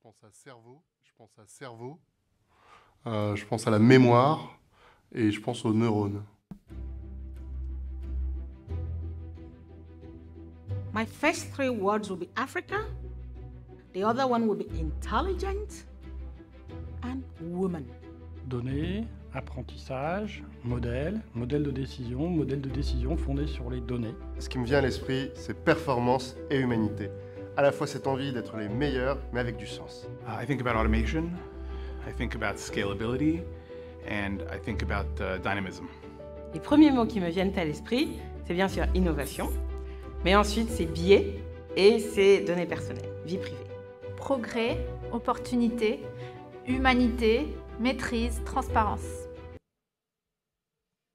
pense à cerveau, je pense à cerveau, je pense à la mémoire et je pense aux neurones. My first three words will be Africa, the other one will be intelligent, and woman. Données, apprentissage, modèle de décision fondé sur les données. Ce qui me vient à l'esprit, c'est performance et humanité. À la fois cette envie d'être les meilleurs, mais avec du sens. I think about automation, I think about scalability, and I think about dynamism. Les premiers mots qui me viennent à l'esprit, c'est bien sûr innovation, mais ensuite c'est biais et c'est données personnelles, vie privée. Progrès, opportunité, humanité, maîtrise, transparence.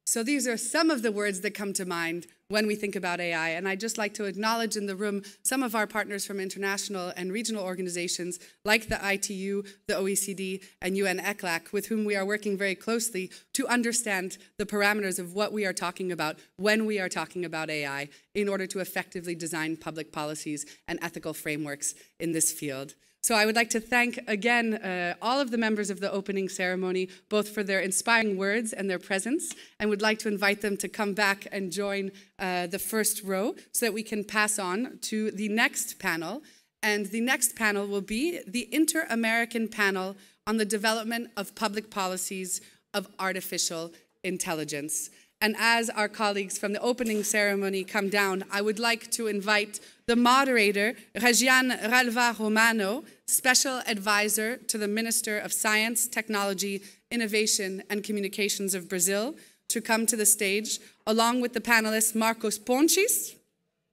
So these are some of the words that come to mind when we think about AI. And I'd just like to acknowledge in the room some of our partners from international and regional organizations like the ITU, the OECD, and UN-ECLAC, with whom we are working very closely to understand the parameters of what we are talking about when we are talking about AI in order to effectively design public policies and ethical frameworks in this field. So I would like to thank again all of the members of the opening ceremony, both for their inspiring words and their presence, and would like to invite them to come back and join the first row so that we can pass on to the next panel. And the next panel will be the Inter-American Panel on the Development of Public Policies of Artificial Intelligence. And as our colleagues from the opening ceremony come down, I would like to invite the moderator, Regiane Ralva Romano, Special Advisor to the Minister of Science, Technology, Innovation and Communications of Brazil, to come to the stage, along with the panelists Marcos Pontes,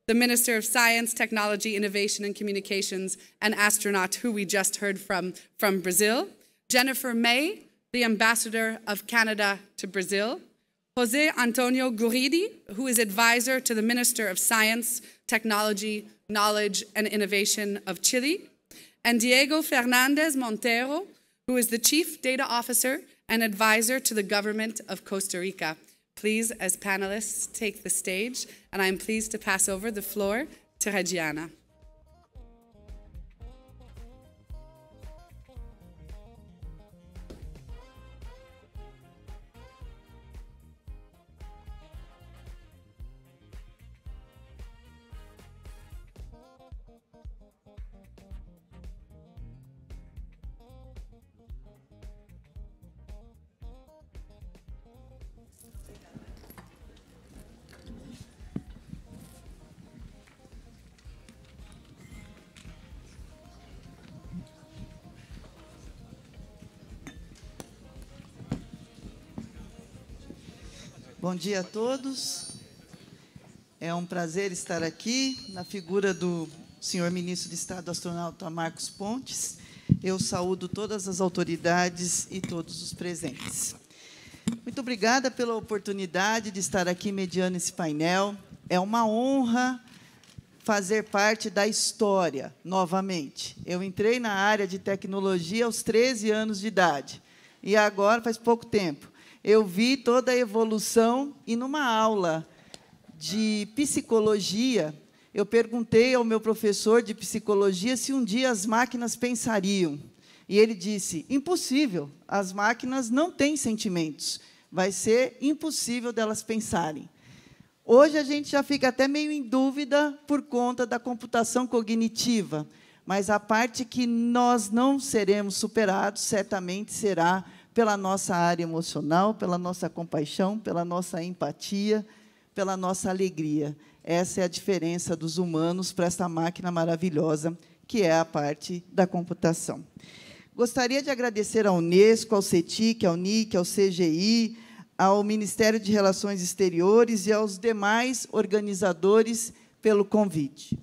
the Minister of Science, Technology, Innovation and Communications, and astronaut who we just heard from Brazil, Jennifer May, the Ambassador of Canada to Brazil, José Antonio Guridi, who is advisor to the Minister of Science, Technology, Knowledge and Innovation of Chile, and Diego Fernandez Montero, who is the Chief Data Officer and advisor to the government of Costa Rica. Please, as panelists, take the stage, and I am pleased to pass over the floor to Regiana. Bom dia a todos. É um prazer estar aqui na figura do senhor Ministro de Estado Astronauta Marcos Pontes. Eu saúdo todas as autoridades e todos os presentes. Muito obrigada pela oportunidade de estar aqui mediando esse painel. É uma honra fazer parte da história, novamente. Eu entrei na área de tecnologia aos 13 anos de idade, e agora, faz pouco tempo, eu vi toda a evolução, e numa aula de psicologia, eu perguntei ao meu professor de psicologia se um dia as máquinas pensariam. E ele disse, impossível, as máquinas não têm sentimentos, vai ser impossível delas pensarem. Hoje a gente já fica até meio em dúvida por conta da computação cognitiva, mas a parte que nós não seremos superados, certamente será pela nossa área emocional, pela nossa compaixão, pela nossa empatia, pela nossa alegria. Essa é a diferença dos humanos para essa máquina maravilhosa, que é a parte da computação. Gostaria de agradecer à Unesco, ao CETIC, ao NIC, ao CGI, ao Ministério de Relações Exteriores e aos demais organizadores pelo convite.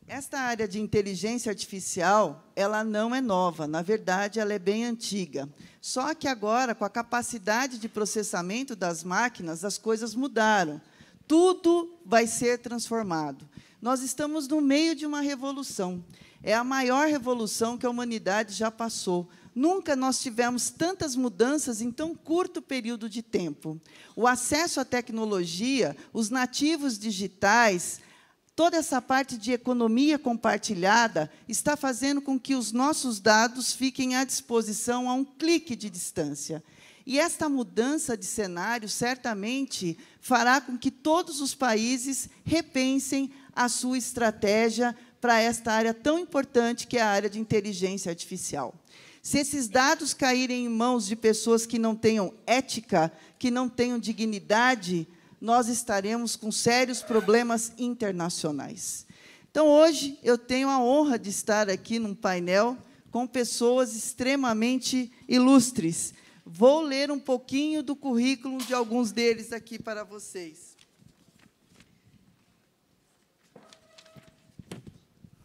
Esta área de inteligência artificial, ela não é nova, na verdade, ela é bem antiga. Só que agora, com a capacidade de processamento das máquinas, as coisas mudaram. Tudo vai ser transformado. Nós estamos no meio de uma revolução. É a maior revolução que a humanidade já passou. Nunca nós tivemos tantas mudanças em tão curto período de tempo. O acesso à tecnologia, os nativos digitais, Toda essa parte de economia compartilhada está fazendo com que os nossos dados fiquem à disposição a um clique de distância. E esta mudança de cenário, certamente, fará com que todos os países repensem a sua estratégia para esta área tão importante que é a área de inteligência artificial. Se esses dados caírem em mãos de pessoas que não tenham ética, que não tenham dignidade, nós estaremos com sérios problemas internacionais. Então, hoje, eu tenho a honra de estar aqui num painel com pessoas extremamente ilustres. Vou ler um pouquinho do currículo de alguns deles aqui para vocês.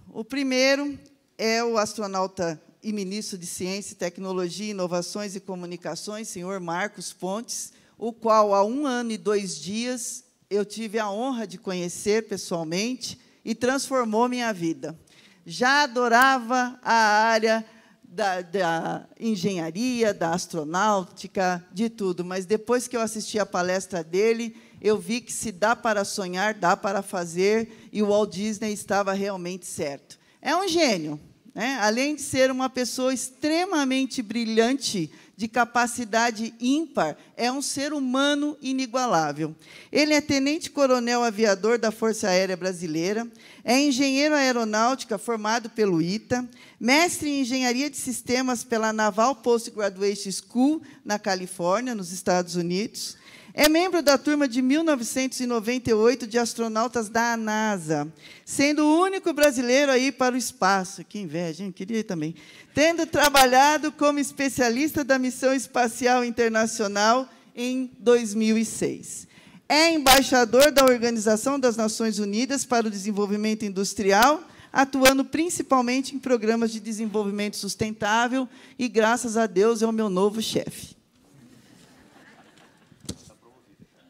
O primeiro é o astronauta e ministro de Ciência, Tecnologia, Inovações e Comunicações, senhor Marcos Pontes, o qual, há 1 ano e 2 dias, eu tive a honra de conhecer pessoalmente e transformou minha vida. Já adorava a área da engenharia, da astronáutica, de tudo, mas depois que eu assisti a palestra dele, eu vi que se dá para sonhar, dá para fazer, e o Walt Disney estava realmente certo. É um gênio, né? Além de ser uma pessoa extremamente brilhante, de capacidade ímpar, é um ser humano inigualável. Ele é tenente-coronel aviador da Força Aérea Brasileira, é engenheiro aeronáutica formado pelo ITA, mestre em engenharia de sistemas pela Naval Postgraduate School, na Califórnia, nos Estados Unidos. É membro da turma de 1998 de astronautas da NASA, sendo o único brasileiro a ir para o espaço. Que inveja, hein? Queria ir também. Tendo trabalhado como especialista da Missão Espacial Internacional em 2006. É embaixador da Organização das Nações Unidas para o Desenvolvimento Industrial, atuando principalmente em programas de desenvolvimento sustentável, e, graças a Deus, é o meu novo chefe.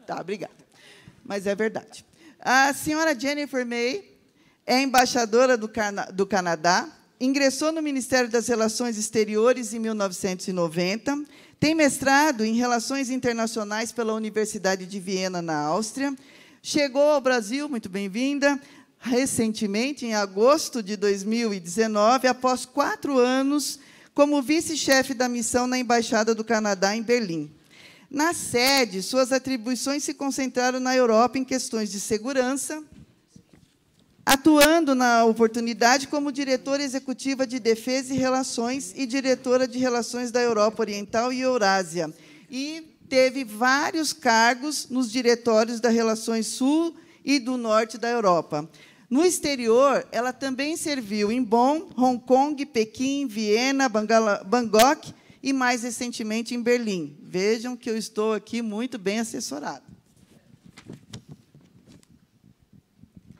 Tá, obrigada. Mas é verdade. A senhora Jennifer May é embaixadora do Canadá, ingressou no Ministério das Relações Exteriores em 1990, tem mestrado em Relações Internacionais pela Universidade de Viena, na Áustria, chegou ao Brasil, muito bem-vinda, recentemente, em agosto de 2019, após 4 anos como vice-chefe da missão na Embaixada do Canadá em Berlim. Na sede, suas atribuições se concentraram na Europa em questões de segurança, atuando na oportunidade como diretora executiva de Defesa e Relações e diretora de Relações da Europa Oriental e Eurásia. E teve vários cargos nos diretórios das Relações Sul e do Norte da Europa. No exterior, ela também serviu em Bonn, Hong Kong, Pequim, Viena, Bangkok e, mais recentemente, em Berlim. Vejam que eu estou aqui muito bem assessorado.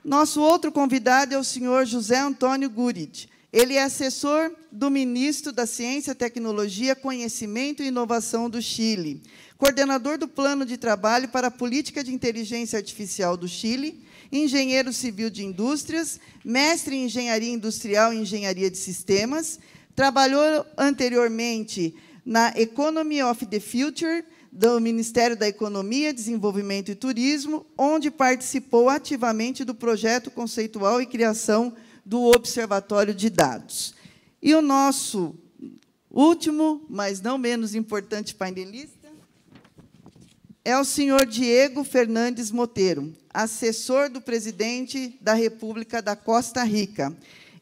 Nosso outro convidado é o senhor José Antônio Gurid. Ele é assessor do ministro da Ciência, Tecnologia, Conhecimento e Inovação do Chile, coordenador do Plano de Trabalho para a Política de Inteligência Artificial do Chile, engenheiro civil de indústrias, mestre em Engenharia Industrial e Engenharia de Sistemas, trabalhou anteriormente na Economy of the Future, do Ministério da Economia, Desenvolvimento e Turismo, onde participou ativamente do projeto conceitual e criação do Observatório de Dados. E o nosso último, mas não menos importante painelista, é o senhor Diego Fernandes Moteiro, assessor do presidente da República da Costa Rica.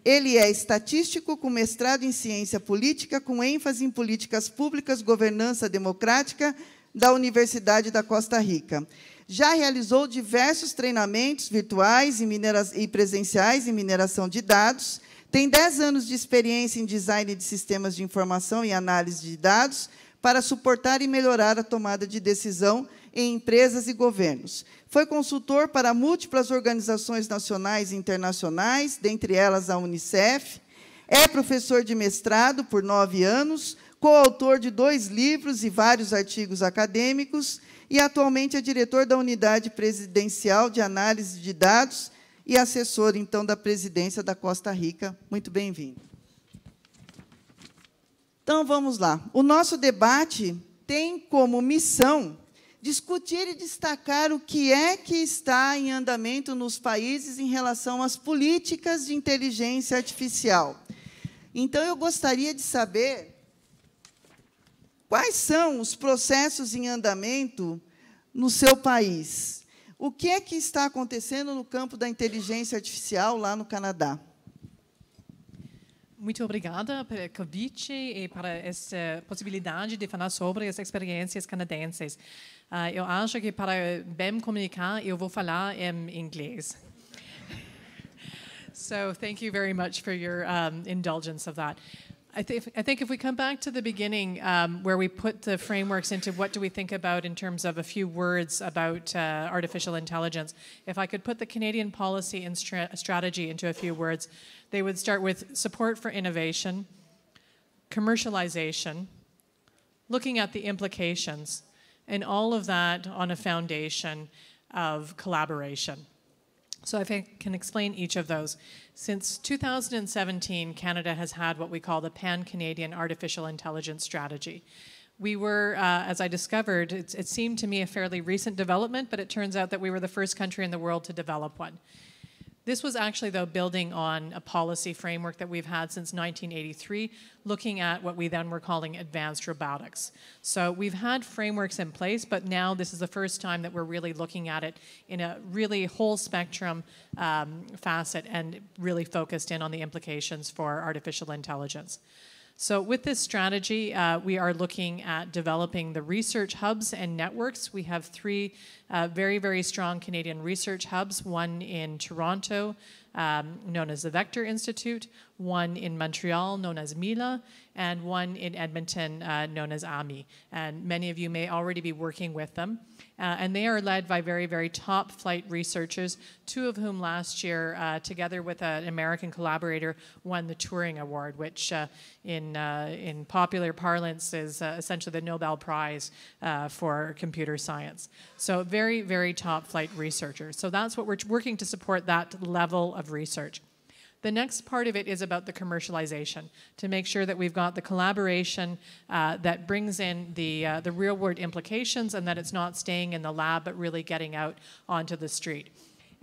Ele é estatístico com mestrado em ciência política, com ênfase em políticas públicas, governança democrática, da Universidade da Costa Rica. Já realizou diversos treinamentos virtuais e presenciais em mineração de dados, tem 10 anos de experiência em design de sistemas de informação e análise de dados para suportar e melhorar a tomada de decisão em empresas e governos. Foi consultor para múltiplas organizações nacionais e internacionais, dentre elas a Unicef, é professor de mestrado por 9 anos, coautor de 2 livros e vários artigos acadêmicos, e atualmente é diretor da Unidade Presidencial de Análise de Dados e assessor, então, da Presidência da Costa Rica. Muito bem-vindo. Então, vamos lá. O nosso debate tem como missão discutir e destacar o que é que está em andamento nos países em relação às políticas de inteligência artificial. Então, eu gostaria de saber quais são os processos em andamento no seu país. O que é que está acontecendo no campo da inteligência artificial lá no Canadá? Muito obrigada pelo convite e para essa possibilidade de falar sobre as experiências canadenses. Eu acho que para bem comunicar, eu vou falar em inglês. So thank you very much for your indulgence of that. I think if we come back to the beginning, where we put the frameworks into what do we think about in terms of a few words about artificial intelligence, if I could put the Canadian policy and strategy into a few words, they would start with support for innovation, commercialization, looking at the implications, and all of that on a foundation of collaboration. So if I can explain each of those. Since 2017, Canada has had what we call the Pan-Canadian Artificial Intelligence Strategy. We were, as I discovered, it seemed to me a fairly recent development, but it turns out that we were the first country in the world to develop one. This was actually, though, building on a policy framework that we've had since 1983, looking at what we then were calling advanced robotics. So we've had frameworks in place, but now this is the first time that we're really looking at it in a really whole spectrum facet and really focused in on the implications for artificial intelligence. So with this strategy, we are looking at developing the research hubs and networks. We have three very, very strong Canadian research hubs, one in Toronto, known as the Vector Institute, one in Montreal, known as MILA, and one in Edmonton, known as AMI. And many of you may already be working with them. And they are led by very, very top flight researchers, two of whom last year, together with an American collaborator, won the Turing Award, which in popular parlance is essentially the Nobel Prize for computer science. So very, very top flight researchers. So that's what we're working to support, that level of research. The next part of it is about the commercialization, to make sure that we've got the collaboration that brings in the real-world implications and that it's not staying in the lab but really getting out onto the street.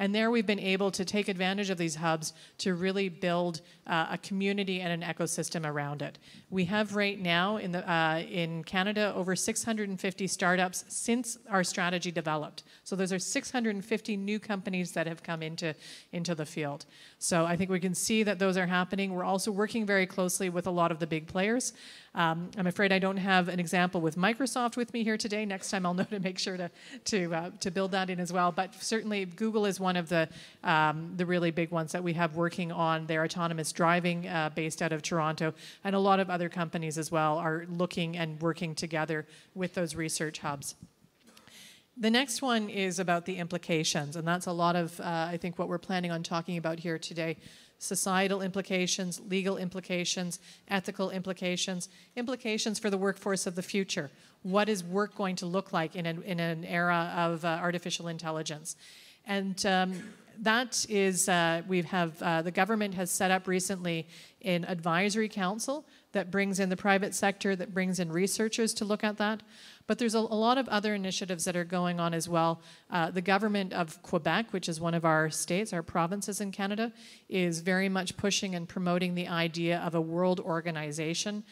And there we've been able to take advantage of these hubs to really build a community and an ecosystem around it. We have right now in Canada over 650 startups since our strategy developed. So those are 650 new companies that have come into the field. So I think we can see that those are happening. We're also working very closely with a lot of the big players. I'm afraid I don't have an example with Microsoft with me here today. Next time I'll know to make sure to build that in as well. But certainly Google is one of the really big ones that we have working on their autonomous driving based out of Toronto. And a lot of other companies as well are looking and working together with those research hubs. The next one is about the implications, and that's a lot of, I think, what we're planning on talking about here today. Societal implications, legal implications, ethical implications, implications for the workforce of the future. What is work going to look like in an era of artificial intelligence? And that is, the government has set up recently an advisory council that brings in the private sector, that brings in researchers to look at that. But there's a lot of other initiatives that are going on as well. The government of Quebec, which is one of our states, our provinces in Canada, is very much pushing and promoting the idea of a world organization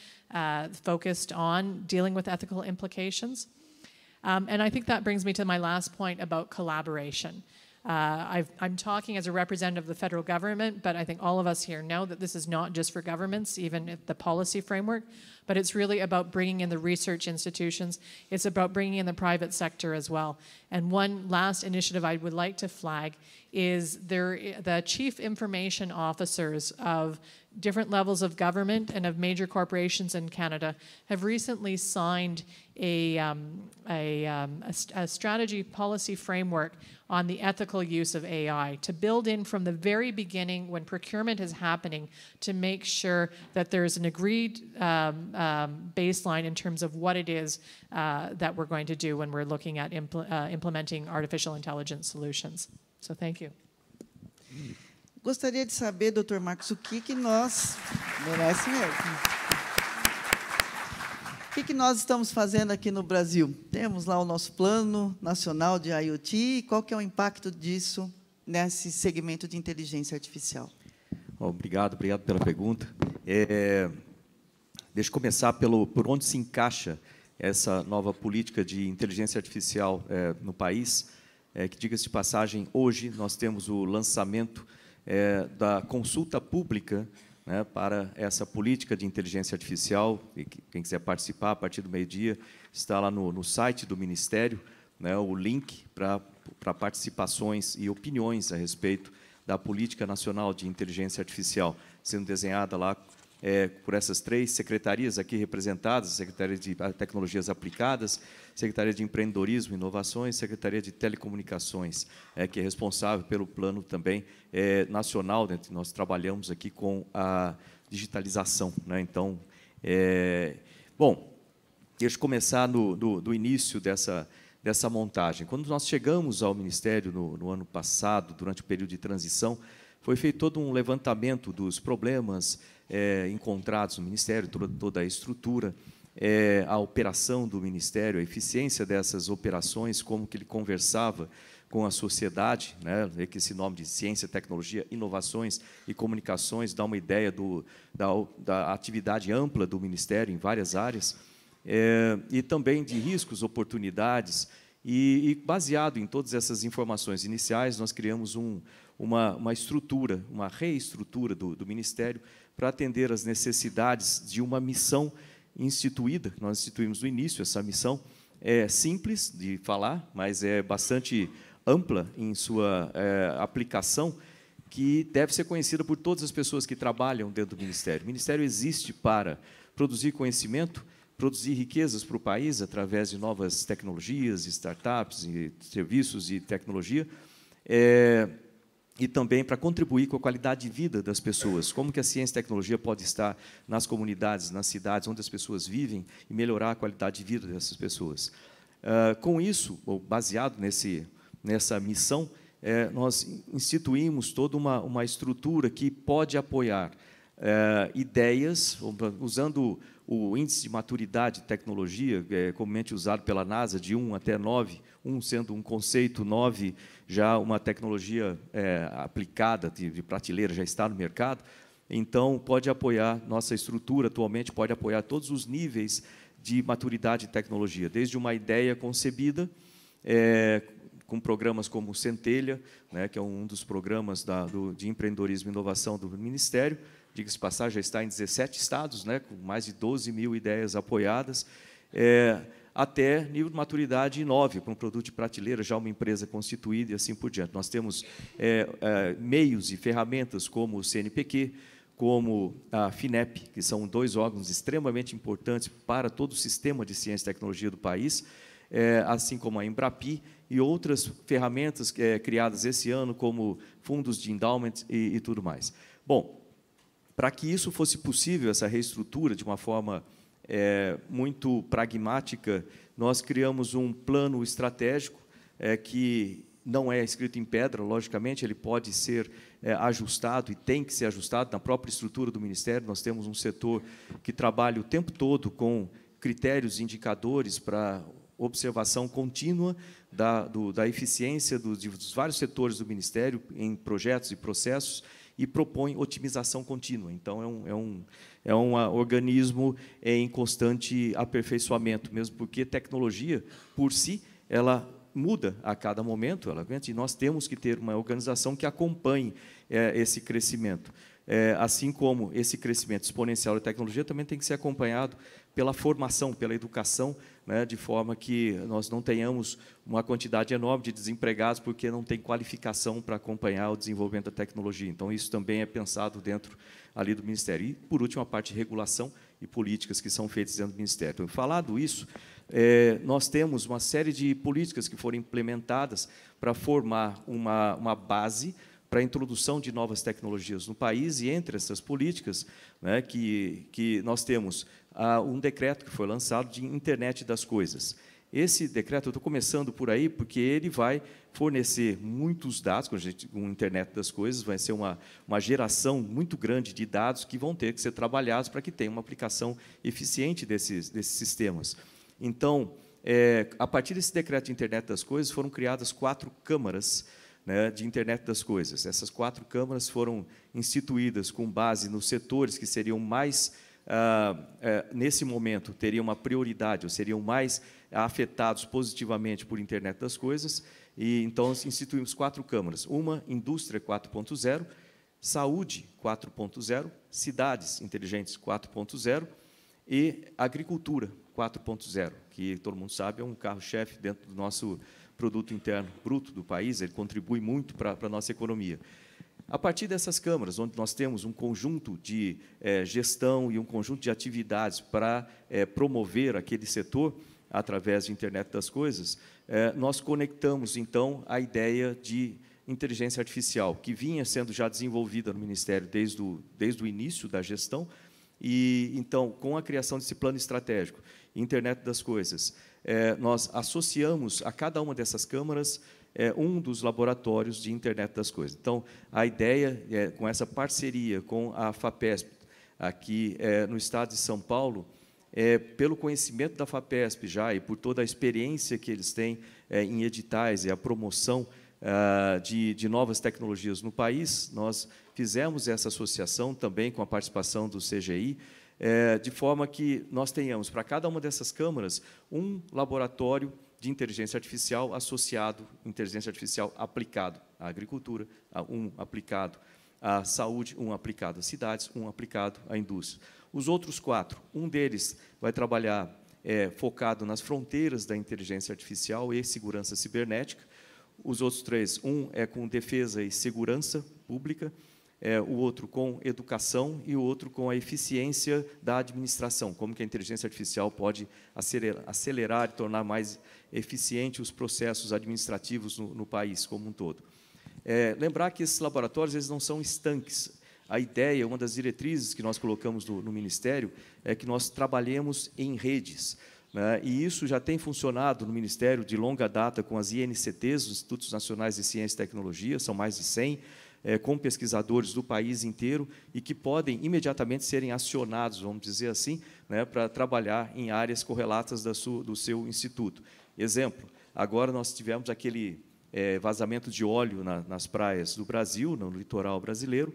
focused on dealing with ethical implications. And I think that brings me to my last point about collaboration. I'm talking as a representative of the federal government, but I think all of us here know that this is not just for governments, even at the policy framework, but it's really about bringing in the research institutions. It's about bringing in the private sector as well. And one last initiative I would like to flag is the chief information officers of different levels of government and of major corporations in Canada have recently signed a strategy policy framework on the ethical use of AI to build in from the very beginning when procurement is happening to make sure that there's an agreed baseline in terms of what it is that we're going to do when we're looking at implementing artificial intelligence solutions. So thank you. Gostaria de saber, Dr. Marcos, o que nós... Merece mesmo. que nós estamos fazendo aqui no Brasil? Temos lá o nosso Plano Nacional de IoT. Qual que é o impacto disso nesse segmento de inteligência artificial? Obrigado pela pergunta. Deixa eu começar por onde se encaixa essa nova política de inteligência artificial no país, que, diga-se de passagem, hoje nós temos o lançamento da consulta pública, né, para essa política de inteligência artificial. E quem quiser participar, a partir do meio-dia, está lá no site do Ministério, né, o link para participações e opiniões a respeito da Política Nacional de Inteligência Artificial, sendo desenhada lá por essas 3 secretarias aqui representadas: Secretaria de Tecnologias Aplicadas, Secretaria de Empreendedorismo e Inovações, Secretaria de Telecomunicações, que é responsável pelo plano também nacional, né? Nós trabalhamos aqui com a digitalização, né? Então, bom, deixa eu começar do início dessa montagem. Quando nós chegamos ao Ministério no ano passado, durante o período de transição, foi feito todo um levantamento dos problemas encontrados no Ministério, toda a estrutura, a operação do Ministério, a eficiência dessas operações, como que ele conversava com a sociedade, né? Que esse nome de Ciência, Tecnologia, Inovações e Comunicações dá uma ideia da atividade ampla do Ministério em várias áreas, e também de riscos, oportunidades, e baseado em todas essas informações iniciais, nós criamos uma estrutura, uma reestrutura do Ministério para atender às necessidades de uma missão instituída. Nós instituímos no início essa missão, simples de falar, mas é bastante ampla em sua aplicação, que deve ser conhecida por todas as pessoas que trabalham dentro do Ministério. O Ministério existe para produzir conhecimento, produzir riquezas para o país através de novas tecnologias, startups, e serviços e tecnologia, e também para contribuir com a qualidade de vida das pessoas. Como que a ciência e tecnologia pode estar nas comunidades, nas cidades onde as pessoas vivem e melhorar a qualidade de vida dessas pessoas. Com isso, ou baseado nessa missão, nós instituímos toda uma estrutura que pode apoiar ideias, usando o índice de maturidade de tecnologia, comumente usado pela NASA, de 1 até 9, 1 sendo um conceito, 9 já uma tecnologia aplicada, de prateleira, já está no mercado. Então, pode apoiar, nossa estrutura atualmente pode apoiar todos os níveis de maturidade de tecnologia, desde uma ideia concebida, com programas como o Centelha, né, que é um dos programas de empreendedorismo e inovação do Ministério. Diga-se de passagem, já está em 17 estados, né, com mais de 12 mil ideias apoiadas, até nível de maturidade 9, com um produto de prateleira, já uma empresa constituída e assim por diante. Nós temos meios e ferramentas como o CNPq, como a FINEP, que são 2 órgãos extremamente importantes para todo o sistema de ciência e tecnologia do país, assim como a Embrapi e outras ferramentas criadas esse ano, como fundos de endowment e tudo mais. Bom, para que isso fosse possível, essa reestrutura, de uma forma muito pragmática, nós criamos um plano estratégico que não é escrito em pedra, logicamente, ele pode ser ajustado e tem que ser ajustado na própria estrutura do Ministério. Nós temos um setor que trabalha o tempo todo com critérios e indicadores para observação contínua da eficiência dos vários setores do Ministério em projetos e processos, e propõe otimização contínua. Então, é um organismo em constante aperfeiçoamento, mesmo porque tecnologia, por si, ela muda a cada momento, e nós temos que ter uma organização que acompanhe esse crescimento. Assim como esse crescimento exponencial da tecnologia também tem que ser acompanhado pela formação, pela educação, né, de forma que nós não tenhamos uma quantidade enorme de desempregados porque não tem qualificação para acompanhar o desenvolvimento da tecnologia. Então, isso também é pensado dentro ali do Ministério. E, por último, a parte de regulação e políticas que são feitas dentro do Ministério. Então, falado isso, nós temos uma série de políticas que foram implementadas para formar uma base para a introdução de novas tecnologias no país, e entre essas políticas, né, que nós temos um decreto que foi lançado de Internet das Coisas. Esse decreto, eu estou começando por aí, porque ele vai fornecer muitos dados, com a internet das coisas, vai ser uma geração muito grande de dados que vão ter que ser trabalhados para que tenha uma aplicação eficiente desses sistemas. Então, a partir desse decreto de internet das coisas, foram criadas 4 câmaras, né, de internet das coisas. Essas 4 câmaras foram instituídas com base nos setores que seriam mais, nesse momento, teriam uma prioridade, ou seriam mais afetados positivamente por internet das coisas, e então instituímos 4 câmaras. Uma, Indústria 4.0, Saúde 4.0, Cidades Inteligentes 4.0 e Agricultura 4.0, que todo mundo sabe é um carro-chefe dentro do nosso produto interno bruto do país, ele contribui muito para a nossa economia. A partir dessas câmaras, onde nós temos um conjunto de gestão e um conjunto de atividades para promover aquele setor, através de internet das coisas, nós conectamos, então, a ideia de inteligência artificial, que vinha sendo já desenvolvida no Ministério desde o início da gestão, e, então, com a criação desse plano estratégico, internet das coisas, nós associamos a cada uma dessas câmaras um dos laboratórios de internet das coisas. Então, a ideia, com essa parceria com a FAPESP, aqui no estado de São Paulo, pelo conhecimento da FAPESP já e por toda a experiência que eles têm em editais e a promoção de novas tecnologias no país, nós fizemos essa associação também com a participação do CGI, de forma que nós tenhamos, para cada uma dessas câmaras, um laboratório de inteligência artificial associado, inteligência artificial aplicado à agricultura, um aplicado à saúde, um aplicado às cidades, um aplicado à indústria. Os outros 4, um deles vai trabalhar focado nas fronteiras da inteligência artificial e segurança cibernética. Os outros 3, um é com defesa e segurança pública, o outro com educação e o outro com a eficiência da administração, como que a inteligência artificial pode acelerar e tornar mais eficiente os processos administrativos no país como um todo. Lembrar que esses laboratórios eles não são estanques. A ideia, uma das diretrizes que nós colocamos no Ministério, é que nós trabalhemos em redes, né? E isso já tem funcionado no Ministério de longa data com as INCTs, os Institutos Nacionais de Ciência e Tecnologia, são mais de 100, com pesquisadores do país inteiro e que podem imediatamente serem acionados, vamos dizer assim, né, para trabalhar em áreas correlatas do seu instituto. Exemplo, agora nós tivemos aquele vazamento de óleo nas praias do Brasil, no litoral brasileiro.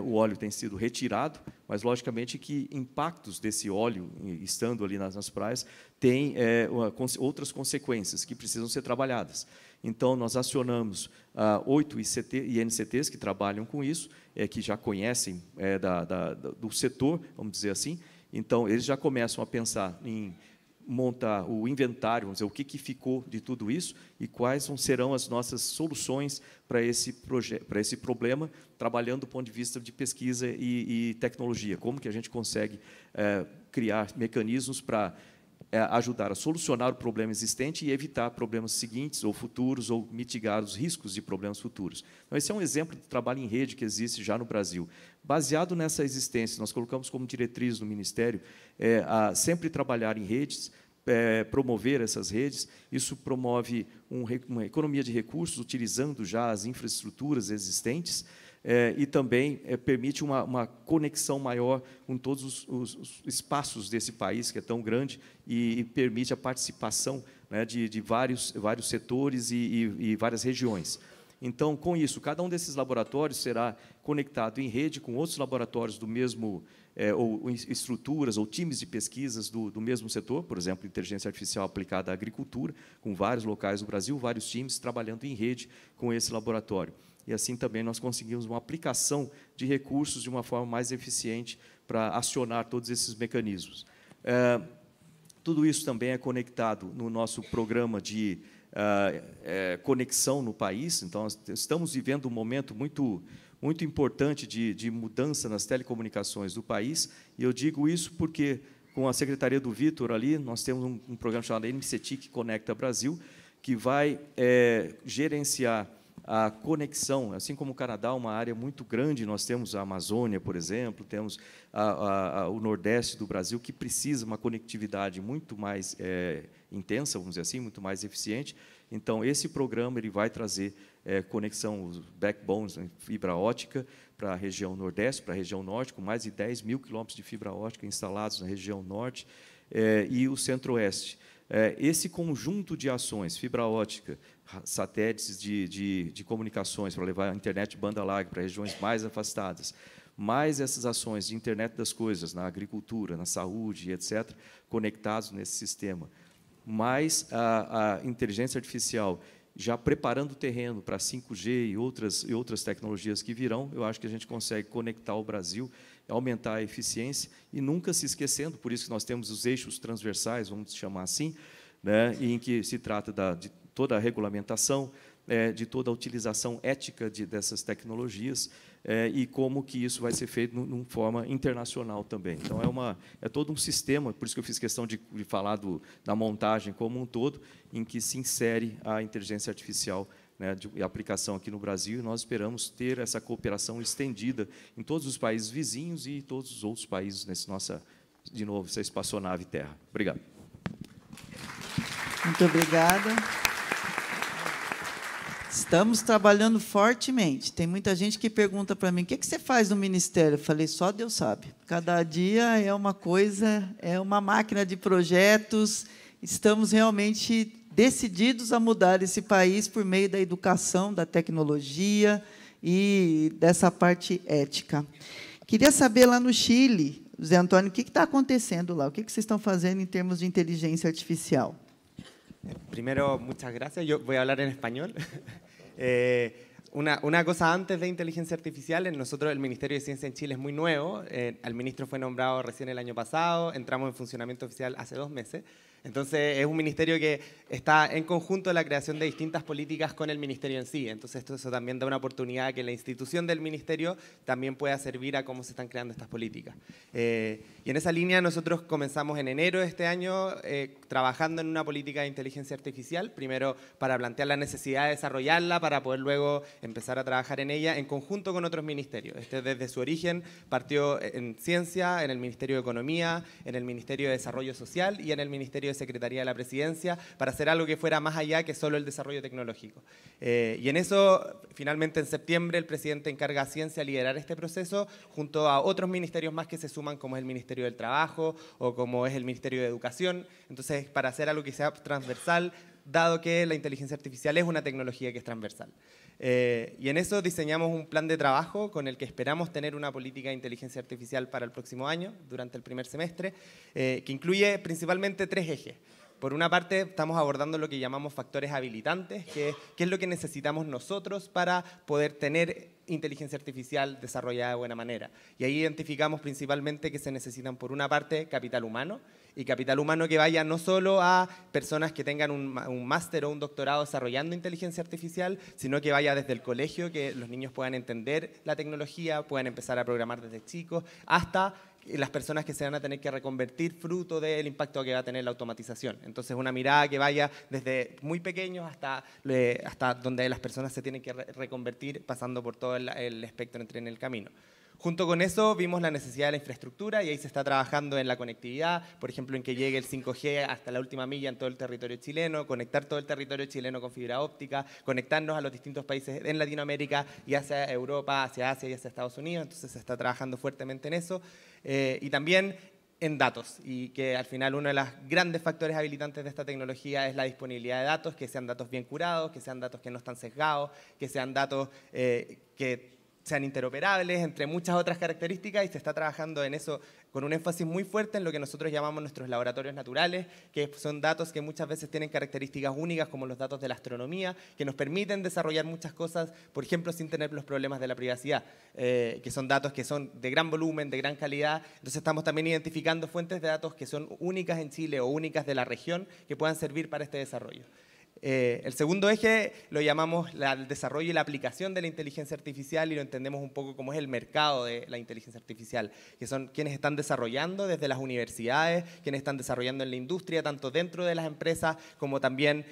O óleo tem sido retirado, mas, logicamente, que impactos desse óleo, estando ali nas praias, têm outras consequências que precisam ser trabalhadas. Então, nós acionamos 8 INCTs que trabalham com isso, que já conhecem do setor, vamos dizer assim. Então, eles já começam a pensar em montar o inventário, vamos dizer, o que ficou de tudo isso e quais serão as nossas soluções para esse problema, trabalhando do ponto de vista de pesquisa e tecnologia. Como que a gente consegue criar mecanismos para ajudar a solucionar o problema existente e evitar problemas seguintes ou futuros ou mitigar os riscos de problemas futuros. Então, esse é um exemplo de trabalho em rede que existe já no Brasil. Baseado nessa existência, nós colocamos como diretriz do Ministério a sempre trabalhar em redes, promover essas redes. Isso promove uma economia de recursos, utilizando já as infraestruturas existentes, e também permite uma conexão maior com todos os espaços desse país, que é tão grande, e permite a participação, né, de vários setores e várias regiões. Então, com isso, cada um desses laboratórios será conectado em rede com outros laboratórios do mesmo, ou estruturas ou times de pesquisas do mesmo setor, por exemplo, inteligência artificial aplicada à agricultura, com vários locais do Brasil, vários times trabalhando em rede com esse laboratório. E assim também nós conseguimos uma aplicação de recursos de uma forma mais eficiente para acionar todos esses mecanismos. Tudo isso também é conectado no nosso programa de conexão no país. Então, nós estamos vivendo um momento muito importante de mudança nas telecomunicações do país, e eu digo isso porque, com a Secretaria do Vitor ali, nós temos um programa chamado MCTIC Conecta Brasil, que vai gerenciar a conexão, assim como o Canadá, uma área muito grande, nós temos a Amazônia, por exemplo, temos o Nordeste do Brasil, que precisa de uma conectividade muito mais intensa, vamos dizer assim, muito mais eficiente. Então, esse programa ele vai trazer conexão, os backbones, fibra ótica, para a região Nordeste, para a região Norte, com mais de 10 mil quilômetros de fibra ótica instalados na região Norte e o Centro-Oeste. Esse conjunto de ações, fibra ótica, satélites de comunicações para levar a internet de banda larga para regiões mais afastadas, mais essas ações de internet das coisas, na agricultura, na saúde, etc., conectados nesse sistema, mais a inteligência artificial, já preparando o terreno para 5G e outras tecnologias que virão, eu acho que a gente consegue conectar o Brasil, aumentar a eficiência e nunca se esquecendo, por isso que nós temos os eixos transversais, vamos chamar assim, né, em que se trata de toda a regulamentação, de toda a utilização ética dessas tecnologias e como que isso vai ser feito numa forma internacional também. Então, é todo um sistema, por isso que eu fiz questão de falar da montagem como um todo, em que se insere a inteligência artificial, né, de aplicação aqui no Brasil, e nós esperamos ter essa cooperação estendida em todos os países vizinhos e todos os outros países nessa nossa, de novo, essa espaçonave Terra. Obrigado. Muito obrigada. Estamos trabalhando fortemente. Tem muita gente que pergunta para mim, o que você faz no Ministério? Eu falei, só Deus sabe. Cada dia é uma coisa, é uma máquina de projetos. Estamos realmente decididos a mudar esse país por meio da educação, da tecnologia e dessa parte ética. Queria saber, lá no Chile, Zé Antônio, o que está acontecendo lá? O que vocês estão fazendo em termos de inteligência artificial? Primero, muchas gracias. Yo voy a hablar en español. Una cosa antes de inteligencia artificial, nosotros el Ministerio de Ciencia en Chile es muy nuevo, al ministro fue nombrado recién el año pasado, entramos en funcionamiento oficial hace 2 meses. Entonces, es un ministerio que está en conjunto de la creación de distintas políticas con el ministerio en sí. Entonces, eso también da una oportunidad a que la institución del ministerio también pueda servir a cómo se están creando estas políticas. Y en esa línea nosotros comenzamos en enero de este año trabajando en una política de inteligencia artificial, primero para plantear la necesidad de desarrollarla, para poder luego empezar a trabajar en ella en conjunto con otros ministerios. Desde su origen partió en Ciencia, en el Ministerio de Economía, en el Ministerio de Desarrollo Social y en el Ministerio de Secretaría de la Presidencia, para hacer algo que fuera más allá que solo el desarrollo tecnológico. Y en eso, finalmente en septiembre, el presidente encarga a Ciencia a liderar este proceso junto a otros ministerios más que se suman, como es el Ministerio del Trabajo o como es el Ministerio de Educación. Entonces, para hacer algo que sea transversal, dado que la inteligencia artificial es una tecnología que es transversal. Y en eso diseñamos un plan de trabajo con el que esperamos tener una política de inteligencia artificial para el próximo año, durante el primer semestre, que incluye principalmente 3 ejes. Por una parte, estamos abordando lo que llamamos factores habilitantes, que es lo que necesitamos nosotros para poder tener inteligencia artificial desarrollada de buena manera. Y ahí identificamos principalmente que se necesitan, por una parte, capital humano, y capital humano que vaya no solo a personas que tengan un máster o un doctorado desarrollando inteligencia artificial, sino que vaya desde el colegio, que los niños puedan entender la tecnología, puedan empezar a programar desde chicos, hasta las personas que se van a tener que reconvertir fruto del impacto que va a tener la automatización. Entonces, una mirada que vaya desde muy pequeños hasta donde las personas se tienen que reconvertir, pasando por todo el espectro en el camino. Junto con eso vimos la necesidad de la infraestructura y ahí se está trabajando en la conectividad, por ejemplo, en que llegue el 5G hasta la última milla en todo el territorio chileno, conectar todo el territorio chileno con fibra óptica, conectarnos a los distintos países en Latinoamérica y hacia Europa, hacia Asia y hacia Estados Unidos. Entonces se está trabajando fuertemente en eso. Y también en datos, y que al final uno de los grandes factores habilitantes de esta tecnología es la disponibilidad de datos, que sean datos bien curados, que sean datos que no están sesgados, que sean datos que sean interoperables, entre muchas otras características, y se está trabajando en eso con un énfasis muy fuerte en lo que nosotros llamamos nuestros laboratorios naturales, que son datos que muchas veces tienen características únicas, como los datos de la astronomía, que nos permiten desarrollar muchas cosas, por ejemplo, sin tener los problemas de la privacidad, que son datos que son de gran volumen, de gran calidad. Entonces estamos también identificando fuentes de datos que son únicas en Chile o únicas de la región, que puedan servir para este desarrollo. El segundo eje lo llamamos el desarrollo y la aplicación de la inteligencia artificial, y lo entendemos un poco como es el mercado de la inteligencia artificial, que son quienes están desarrollando desde las universidades, quienes están desarrollando en la industria, tanto dentro de las empresas como también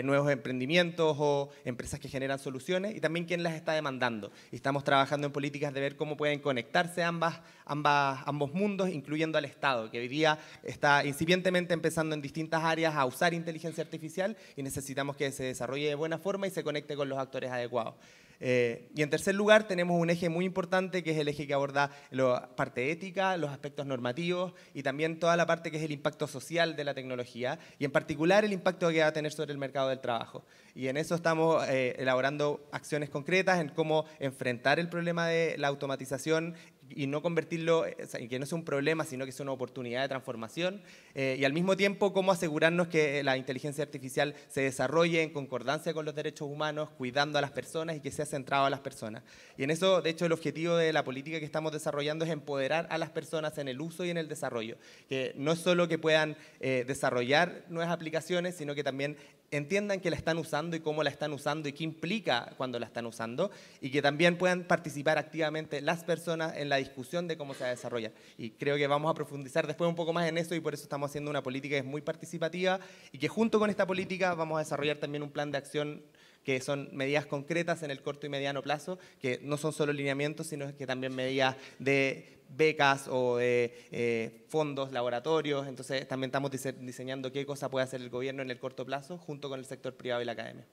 nuevos emprendimientos o empresas que generan soluciones, y también quién las está demandando. Y estamos trabajando en políticas de ver cómo pueden conectarse ambos mundos, incluyendo al Estado, que hoy día está incipientemente empezando en distintas áreas a usar inteligencia artificial, y necesitamos que se desarrolle de buena forma y se conecte con los actores adecuados. Y en tercer lugar tenemos un eje muy importante, que es el eje que aborda la parte ética, los aspectos normativos y también toda la parte que es el impacto social de la tecnología, y en particular el impacto que va a tener sobre el mercado del trabajo. Y en eso estamos elaborando acciones concretas en cómo enfrentar el problema de la automatización y no convertirlo, en que no sea un problema, sino que sea una oportunidad de transformación, y al mismo tiempo cómo asegurarnos que la inteligencia artificial se desarrolle en concordancia con los derechos humanos, cuidando a las personas y que sea centrado a las personas. Y en eso, de hecho, el objetivo de la política que estamos desarrollando es empoderar a las personas en el uso y en el desarrollo, que no es solo que puedan desarrollar nuevas aplicaciones, sino que también entiendan que la están usando y cómo la están usando y qué implica cuando la están usando, y que también puedan participar activamente las personas en la discusión de cómo se desarrolla. Y creo que vamos a profundizar después un poco más en eso, y por eso estamos haciendo una política que es muy participativa, y que junto con esta política vamos a desarrollar también un plan de acción que son medidas concretas en el corto y mediano plazo, que no son solo lineamientos, sino que también medidas de becas o de fondos, laboratorios. Entonces también estamos diseñando qué cosa puede hacer el gobierno en el corto plazo junto con el sector privado y la academia.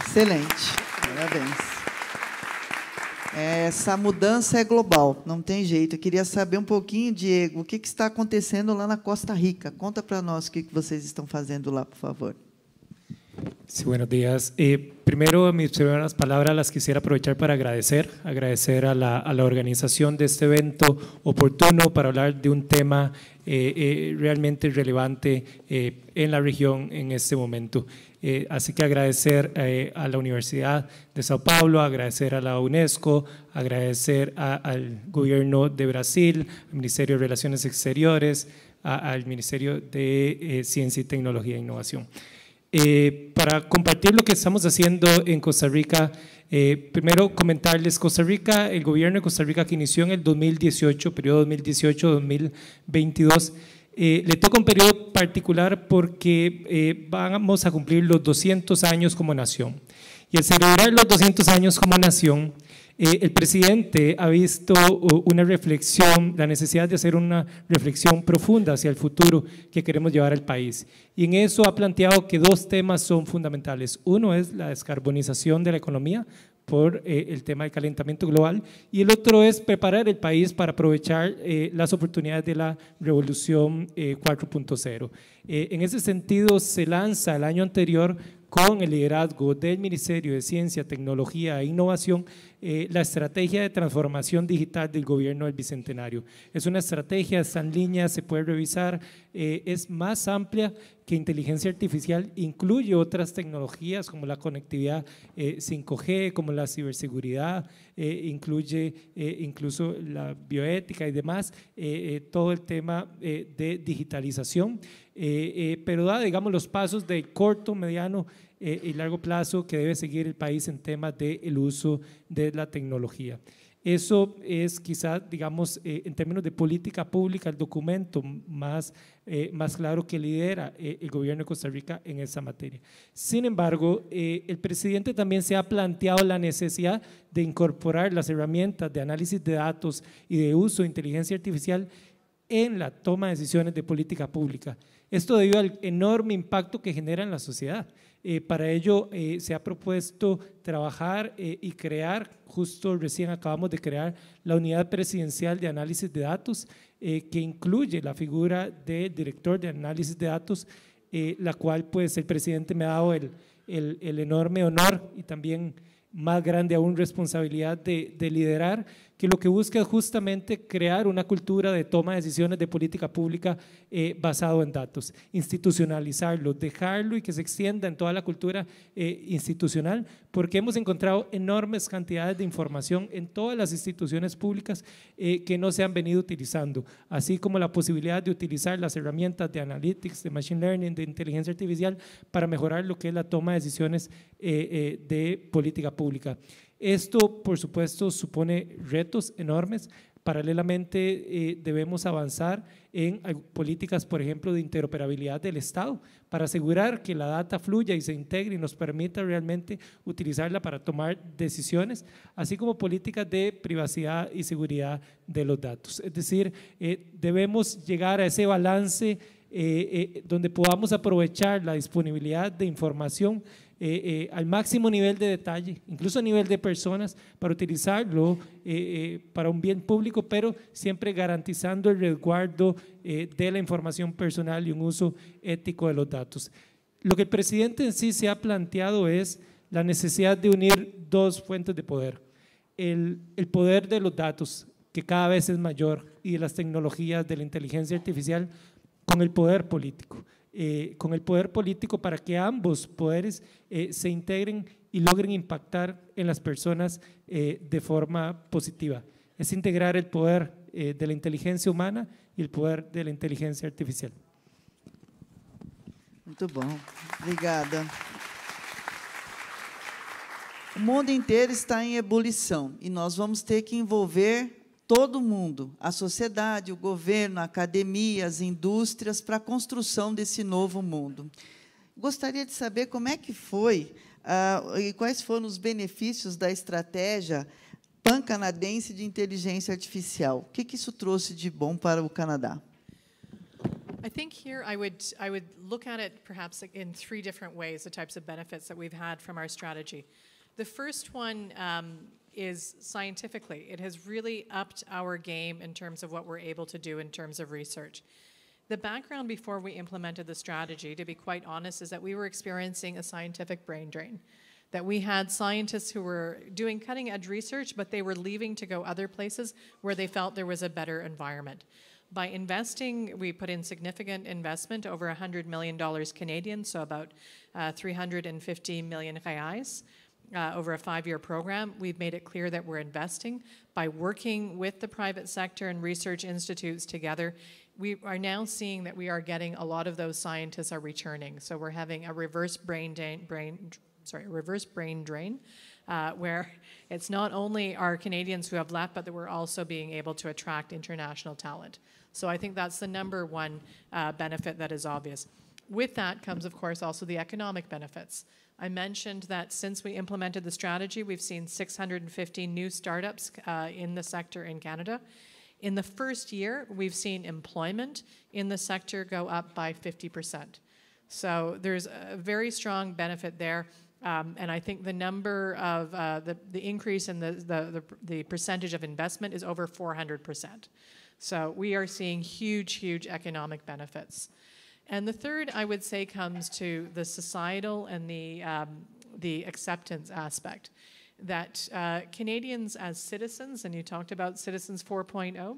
Excelente, parabéns. Essa mudança é global, não tem jeito. Eu queria saber um pouquinho, Diego, o que está acontecendo lá na Costa Rica. Conta para nós o que vocês estão fazendo lá, por favor. Sí, buenos días. Primero, mis primeras palabras las quisiera aprovechar para agradecer a la organización de este evento oportuno para hablar de un tema realmente relevante en la región en este momento. Así que agradecer a la Universidad de Sao Paulo, agradecer a la UNESCO, agradecer al gobierno de Brasil, al Ministerio de Relaciones Exteriores, al Ministerio de Ciencia y Tecnología e Innovación. Para compartir lo que estamos haciendo en Costa Rica, primero comentarles, el gobierno de Costa Rica, que inició en el 2018, periodo 2018-2022, le toca un periodo particular porque vamos a cumplir los 200 años como nación. Y al celebrar los 200 años como nación, el presidente ha visto una reflexión, la necesidad de hacer una reflexión profunda hacia el futuro que queremos llevar al país. Y en eso ha planteado que dos temas son fundamentales. Uno es la descarbonización de la economía por el tema del calentamiento global, y el otro es preparar el país para aprovechar las oportunidades de la revolución 4.0. En ese sentido, se lanza el año anterior, con el liderazgo del Ministerio de Ciencia, Tecnología e Innovación, la estrategia de transformación digital del gobierno del Bicentenario. Es una estrategia, está en línea, se puede revisar, es más amplia que inteligencia artificial, incluye otras tecnologías como la conectividad 5G, como la ciberseguridad, incluye incluso la bioética y demás, todo el tema de digitalización, pero da, digamos, los pasos de corto, mediano y largo plazo que debe seguir el país en temas del uso de la tecnología. Eso es quizá, digamos, en términos de política pública, el documento más claro que lidera el gobierno de Costa Rica en esa materia. Sin embargo, el presidente también se ha planteado la necesidad de incorporar las herramientas de análisis de datos y de uso de inteligencia artificial en la toma de decisiones de política pública. Esto debido al enorme impacto que genera en la sociedad. Para ello se ha propuesto trabajar y crear, justo recién acabamos de crear la Unidad Presidencial de Análisis de Datos, que incluye la figura del director de análisis de datos, la cual pues el presidente me ha dado el enorme honor y también más grande aún responsabilidad de liderar, que lo que busca es justamente crear una cultura de toma de decisiones de política pública basado en datos, institucionalizarlo, dejarlo y que se extienda en toda la cultura institucional, porque hemos encontrado enormes cantidades de información en todas las instituciones públicas que no se han venido utilizando, así como la posibilidad de utilizar las herramientas de analytics, de machine learning, de inteligencia artificial para mejorar lo que es la toma de decisiones de política pública. Esto, por supuesto, supone retos enormes. Paralelamente, debemos avanzar en políticas, por ejemplo, de interoperabilidad del Estado, para asegurar que la data fluya y se integre y nos permita realmente utilizarla para tomar decisiones, así como políticas de privacidad y seguridad de los datos. Es decir, debemos llegar a ese balance donde podamos aprovechar la disponibilidad de información al máximo nivel de detalle, incluso a nivel de personas, para utilizarlo para un bien público, pero siempre garantizando el resguardo de la información personal y un uso ético de los datos. Lo que el presidente en sí se ha planteado es la necesidad de unir dos fuentes de poder. El poder de los datos, que cada vez es mayor, y de las tecnologías de la inteligencia artificial, con el poder político. Para que ambos poderes se integren y logren impactar en las personas de forma positiva. Es integrar el poder de la inteligencia humana y el poder de la inteligencia artificial. Muito bom, obrigada. O mundo inteiro está em ebulição e nós vamos ter que envolver todo mundo, a sociedade, o governo, a academia, as indústrias, para a construção desse novo mundo. Gostaria de saber como é que foi e quais foram os benefícios da estratégia pan-canadense de inteligência artificial. O que isso trouxe de bom para o Canadá? I think here I would look at it perhaps in three different ways, the types of benefits that we've had from our strategy. The first one is scientifically. It has really upped our game in terms of what we're able to do in terms of research. The background before we implemented the strategy, to be quite honest, is that we were experiencing a scientific brain drain. That we had scientists who were doing cutting-edge research, but they were leaving to go other places where they felt there was a better environment. By investing, we put in significant investment, over $100 million Canadian, so about 350 million reais. Over a 5-year program, we've made it clear that we're investing. By working with the private sector and research institutes together, we are now seeing that we are getting a lot of those scientists are returning. So we're having a reverse brain drain, where it's not only our Canadians who have left, but that we're also being able to attract international talent. So I think that's the number one benefit that is obvious. With that comes, of course, also the economic benefits. I mentioned that since we implemented the strategy, we've seen 650 new startups in the sector in Canada. In the first year, we've seen employment in the sector go up by 50%. So there's a very strong benefit there. And I think the number of the increase in the percentage of investment is over 400%. So we are seeing huge economic benefits. And the third, I would say, comes to the societal and the acceptance aspect. That Canadians as citizens, and you talked about Citizens 4.0,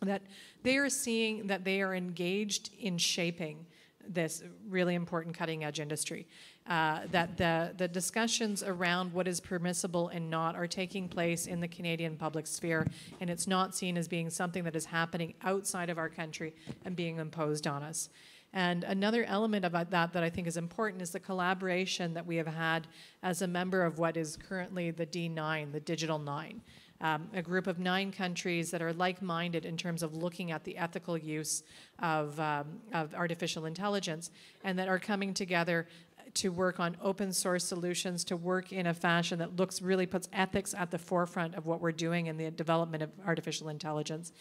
that they are seeing that they are engaged in shaping this really important cutting-edge industry. That the discussions around what is permissible and not are taking place in the Canadian public sphere, and it's not seen as being something that is happening outside of our country and being imposed on us. And another element about that I think is important is the collaboration that we have had as a member of what is currently the D9, the Digital 9, a group of 9 countries that are like-minded in terms of looking at the ethical use of artificial intelligence, and that are coming together to work on open source solutions, to work in a fashion that really puts ethics at the forefront of what we're doing in the development of artificial intelligence.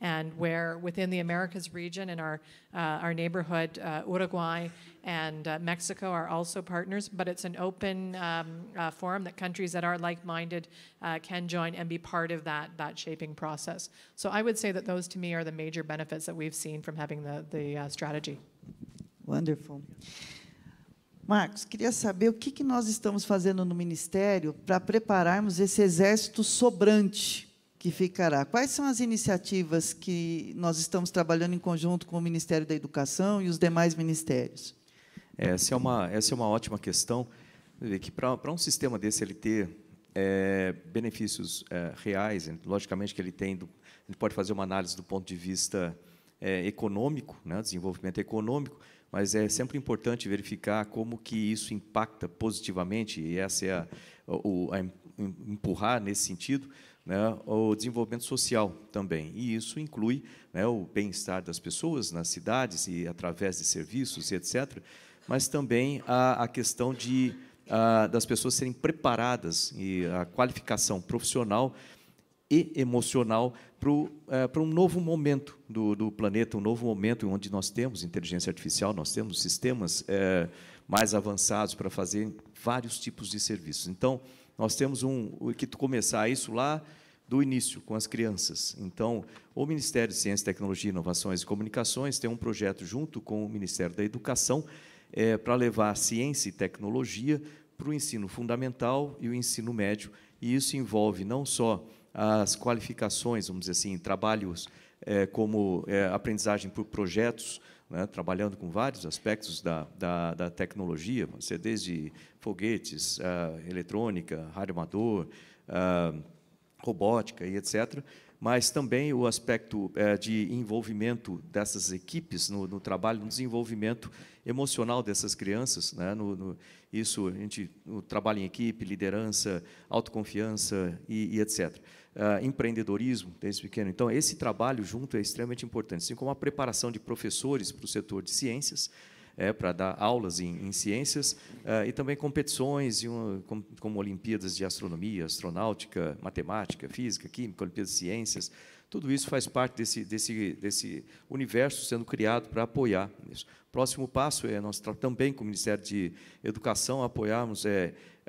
And where within the Americas region and our neighborhood, Uruguay and Mexico are also partners, but it's an open forum that countries that are like-minded can join and be part of that shaping process. So I would say that those to me are the major benefits that we've seen from having the strategy. Wonderful. Marcos, queria saber o que nós estamos fazendo no Ministério para prepararmos esse exército sobrante que ficará. Quais são as iniciativas que nós estamos trabalhando em conjunto com o Ministério da Educação e os demais ministérios? Essa é uma ótima questão, que para um sistema desse ele ter benefícios reais, logicamente que ele pode fazer uma análise do ponto de vista econômico, né, desenvolvimento econômico, mas é sempre importante verificar como que isso impacta positivamente, e essa é empurrar nesse sentido, né, o desenvolvimento social também. E isso inclui, né, o bem-estar das pessoas nas cidades e através de serviços e etc., mas também a questão das pessoas serem preparadas e a qualificação profissional e emocional para um novo momento do planeta, um novo momento onde nós temos inteligência artificial, nós temos sistemas mais avançados para fazer vários tipos de serviços. Então, nós temos que começar isso lá do início, com as crianças. Então, o Ministério de Ciência, Tecnologia, Inovações e Comunicações tem um projeto junto com o Ministério da Educação para levar ciência e tecnologia para o ensino fundamental e o ensino médio, e isso envolve não só as qualificações, vamos dizer assim, trabalhos como aprendizagem por projetos, né, trabalhando com vários aspectos da tecnologia, desde foguetes, eletrônica, radioamador, robótica e etc., mas também o aspecto de envolvimento dessas equipes no trabalho, no desenvolvimento emocional dessas crianças, né? Isso, o trabalho em equipe, liderança, autoconfiança e etc. Empreendedorismo, desde pequeno. Então, esse trabalho junto é extremamente importante, assim como a preparação de professores para o setor de ciências, para dar aulas em ciências, e também competições, como Olimpíadas de Astronomia, Astronáutica, Matemática, Física, Química, Olimpíadas de Ciências. Tudo isso faz parte desse universo sendo criado para apoiar isso. Próximo passo é nós também, com o Ministério de Educação, apoiarmos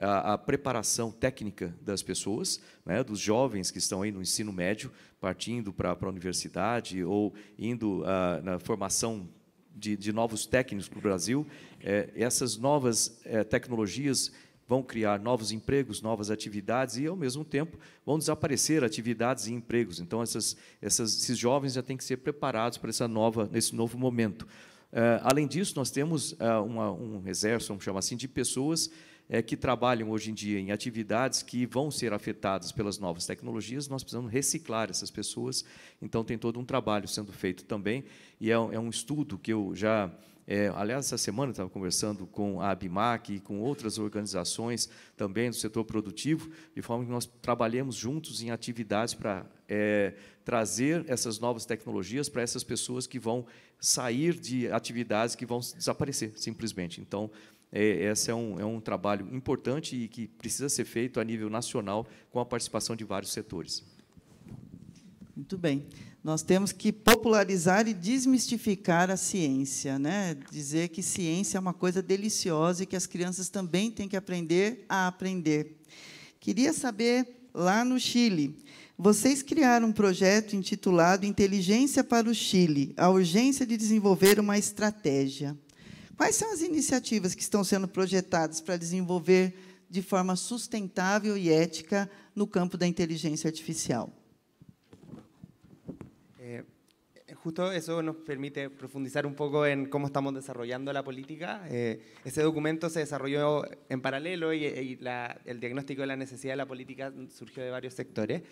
a preparação técnica das pessoas, né, dos jovens que estão aí no ensino médio, partindo para a universidade ou indo na formação de novos técnicos para o Brasil. Essas novas tecnologias vão criar novos empregos, novas atividades e, ao mesmo tempo, vão desaparecer atividades e empregos. Então, esses jovens já têm que ser preparados para esse novo momento. Além disso, nós temos um exército, vamos chamar assim, de pessoas que trabalham hoje em dia em atividades que vão ser afetadas pelas novas tecnologias. Nós precisamos reciclar essas pessoas, então tem todo um trabalho sendo feito também, e é um estudo que eu já... aliás, essa semana eu estava conversando com a ABIMAC e com outras organizações também do setor produtivo, de forma que nós trabalhemos juntos em atividades para trazer essas novas tecnologias para essas pessoas que vão sair de atividades que vão desaparecer, simplesmente. Então, esse é um trabalho importante e que precisa ser feito a nível nacional com a participação de vários setores. Muito bem. Nós temos que popularizar e desmistificar a ciência, né? Dizer que ciência é uma coisa deliciosa e que as crianças também têm que aprender a aprender. Queria saber, lá no Chile, vocês criaram um projeto intitulado Inteligência para o Chile, a urgência de desenvolver uma estratégia. Quais são as iniciativas que estão sendo projetadas para desenvolver de forma sustentável e ética no campo da inteligência artificial? Justo eso nos permite profundizar un poco en cómo estamos desarrollando la política. Ese documento se desarrolló en paralelo y el diagnóstico de la necesidad de la política surgió de varios sectores.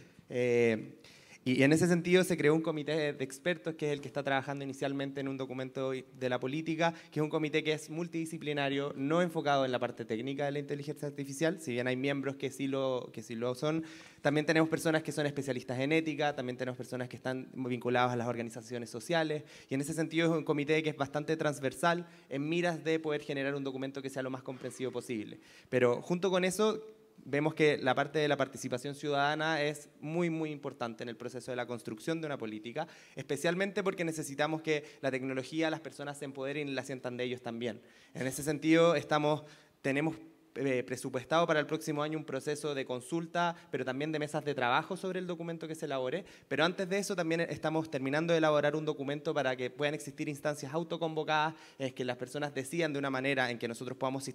Y en ese sentido se creó un comité de expertos que es el que está trabajando inicialmente en un documento de la política, que es un comité que es multidisciplinario, no enfocado en la parte técnica de la inteligencia artificial, si bien hay miembros que sí lo son. También tenemos personas que son especialistas en ética, también tenemos personas que están vinculadas a las organizaciones sociales, y en ese sentido es un comité que es bastante transversal en miras de poder generar un documento que sea lo más comprensivo posible. Pero junto con eso, vemos que la parte de la participación ciudadana es muy, muy importante en el proceso de la construcción de una política, especialmente porque necesitamos que la tecnología, las personas se empoderen y la sientan de ellos también. En ese sentido, tenemos presupuestado para el próximo año un proceso de consulta, pero también de mesas de trabajo sobre el documento que se elabore. Pero antes de eso también estamos terminando de elaborar un documento para que puedan existir instancias autoconvocadas, que las personas decidan de una manera en que nosotros podamos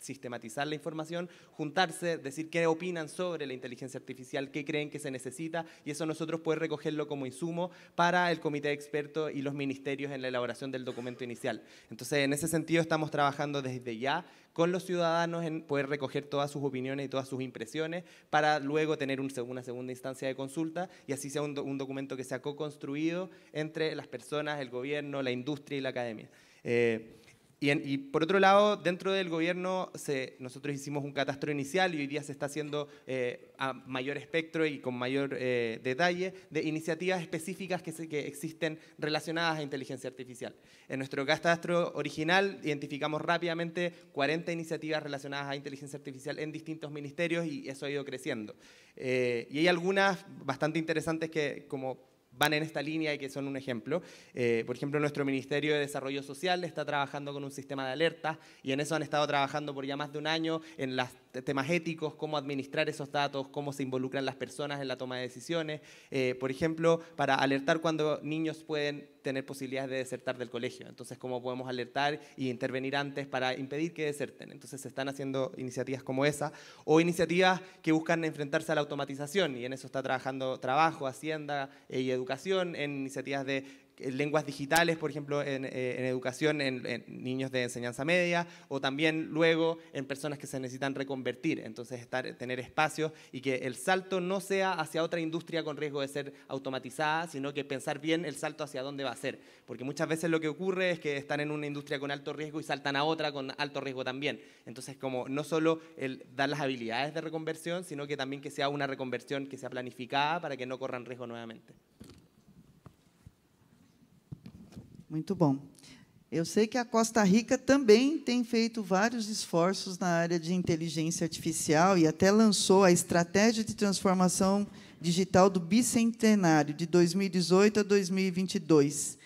sistematizar la información, juntarse, decir qué opinan sobre la inteligencia artificial, qué creen que se necesita, y eso nosotros poder recogerlo como insumo para el comité de expertos y los ministerios en la elaboración del documento inicial. Entonces, en ese sentido estamos trabajando desde ya con los ciudadanos en poder recoger todas sus opiniones y todas sus impresiones para luego tener una segunda instancia de consulta y así sea un documento que sea co-construido entre las personas, el gobierno, la industria y la academia. Y por otro lado, dentro del gobierno nosotros hicimos un catastro inicial y hoy día se está haciendo a mayor espectro y con mayor detalle de iniciativas específicas que existen relacionadas a inteligencia artificial. En nuestro catastro original identificamos rápidamente 40 iniciativas relacionadas a inteligencia artificial en distintos ministerios y eso ha ido creciendo. Y hay algunas bastante interesantes que como van en esta línea y que son un ejemplo. Por ejemplo, nuestro Ministerio de Desarrollo Social está trabajando con un sistema de alertas y en eso han estado trabajando por ya más de un año en los temas éticos, cómo administrar esos datos, cómo se involucran las personas en la toma de decisiones. Por ejemplo, para alertar cuando niños pueden tener posibilidades de desertar del colegio. Entonces, cómo podemos alertar e intervenir antes para impedir que deserten. Entonces, se están haciendo iniciativas como esa o iniciativas que buscan enfrentarse a la automatización y en eso está trabajando Trabajo, Hacienda y Educación en iniciativas de lenguas digitales, por ejemplo, en educación, en niños de enseñanza media, o también luego en personas que se necesitan reconvertir. Entonces, tener espacios y que el salto no sea hacia otra industria con riesgo de ser automatizada, sino que pensar bien el salto hacia dónde va a ser. Porque muchas veces lo que ocurre es que están en una industria con alto riesgo y saltan a otra con alto riesgo también. Entonces, como no solo el dar las habilidades de reconversión, sino que también que sea una reconversión que sea planificada para que no corran riesgo nuevamente. Muito bom. Eu sei que a Costa Rica também tem feito vários esforços na área de inteligência artificial e até lançou a Estratégia de Transformação Digital do Bicentenário, de 2018 a 2022.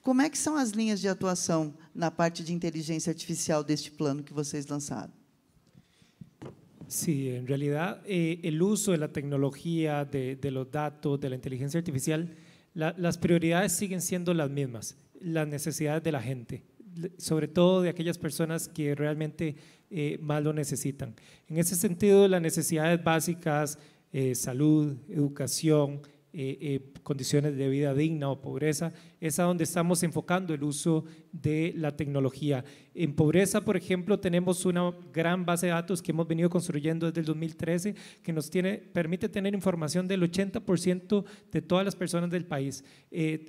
Como é que são as linhas de atuação na parte de inteligência artificial deste plano que vocês lançaram? Sí, en realidad el uso de la tecnología, de los datos, de la inteligencia artificial, las prioridades siguen siendo las mismas. Las necesidades de la gente, sobre todo de aquellas personas que realmente más lo necesitan. En ese sentido, las necesidades básicas, salud, educación, condiciones de vida digna o pobreza, es a donde estamos enfocando el uso de la tecnología. En pobreza, por ejemplo, tenemos una gran base de datos que hemos venido construyendo desde el 2013 que nos permite tener información del 80% de todas las personas del país,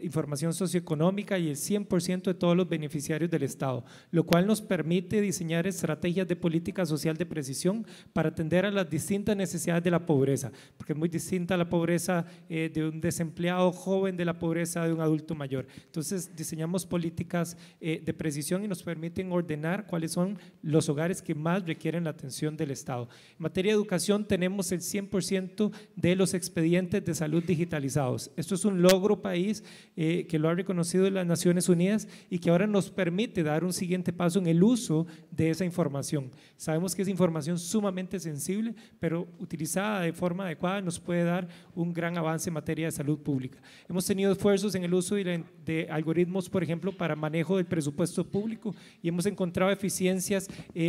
información socioeconómica y el 100% de todos los beneficiarios del Estado, lo cual nos permite diseñar estrategias de política social de precisión para atender a las distintas necesidades de la pobreza, porque es muy distinta la pobreza de un desempleado joven de la pobreza de un adulto mayor. Entonces, diseñamos políticas de precisión y nos permiten ordenar cuáles son los hogares que más requieren la atención del Estado. En materia de educación tenemos el 100% de los expedientes de salud digitalizados. Esto es un logro país que lo ha reconocido las Naciones Unidas y que ahora nos permite dar un siguiente paso en el uso de esa información. Sabemos que es información sumamente sensible, pero utilizada de forma adecuada nos puede dar un gran avance en materia de salud pública. Hemos tenido esfuerzos en el uso de algoritmos, por ejemplo, para manejo del presupuesto público y hemos encontrado eficiencias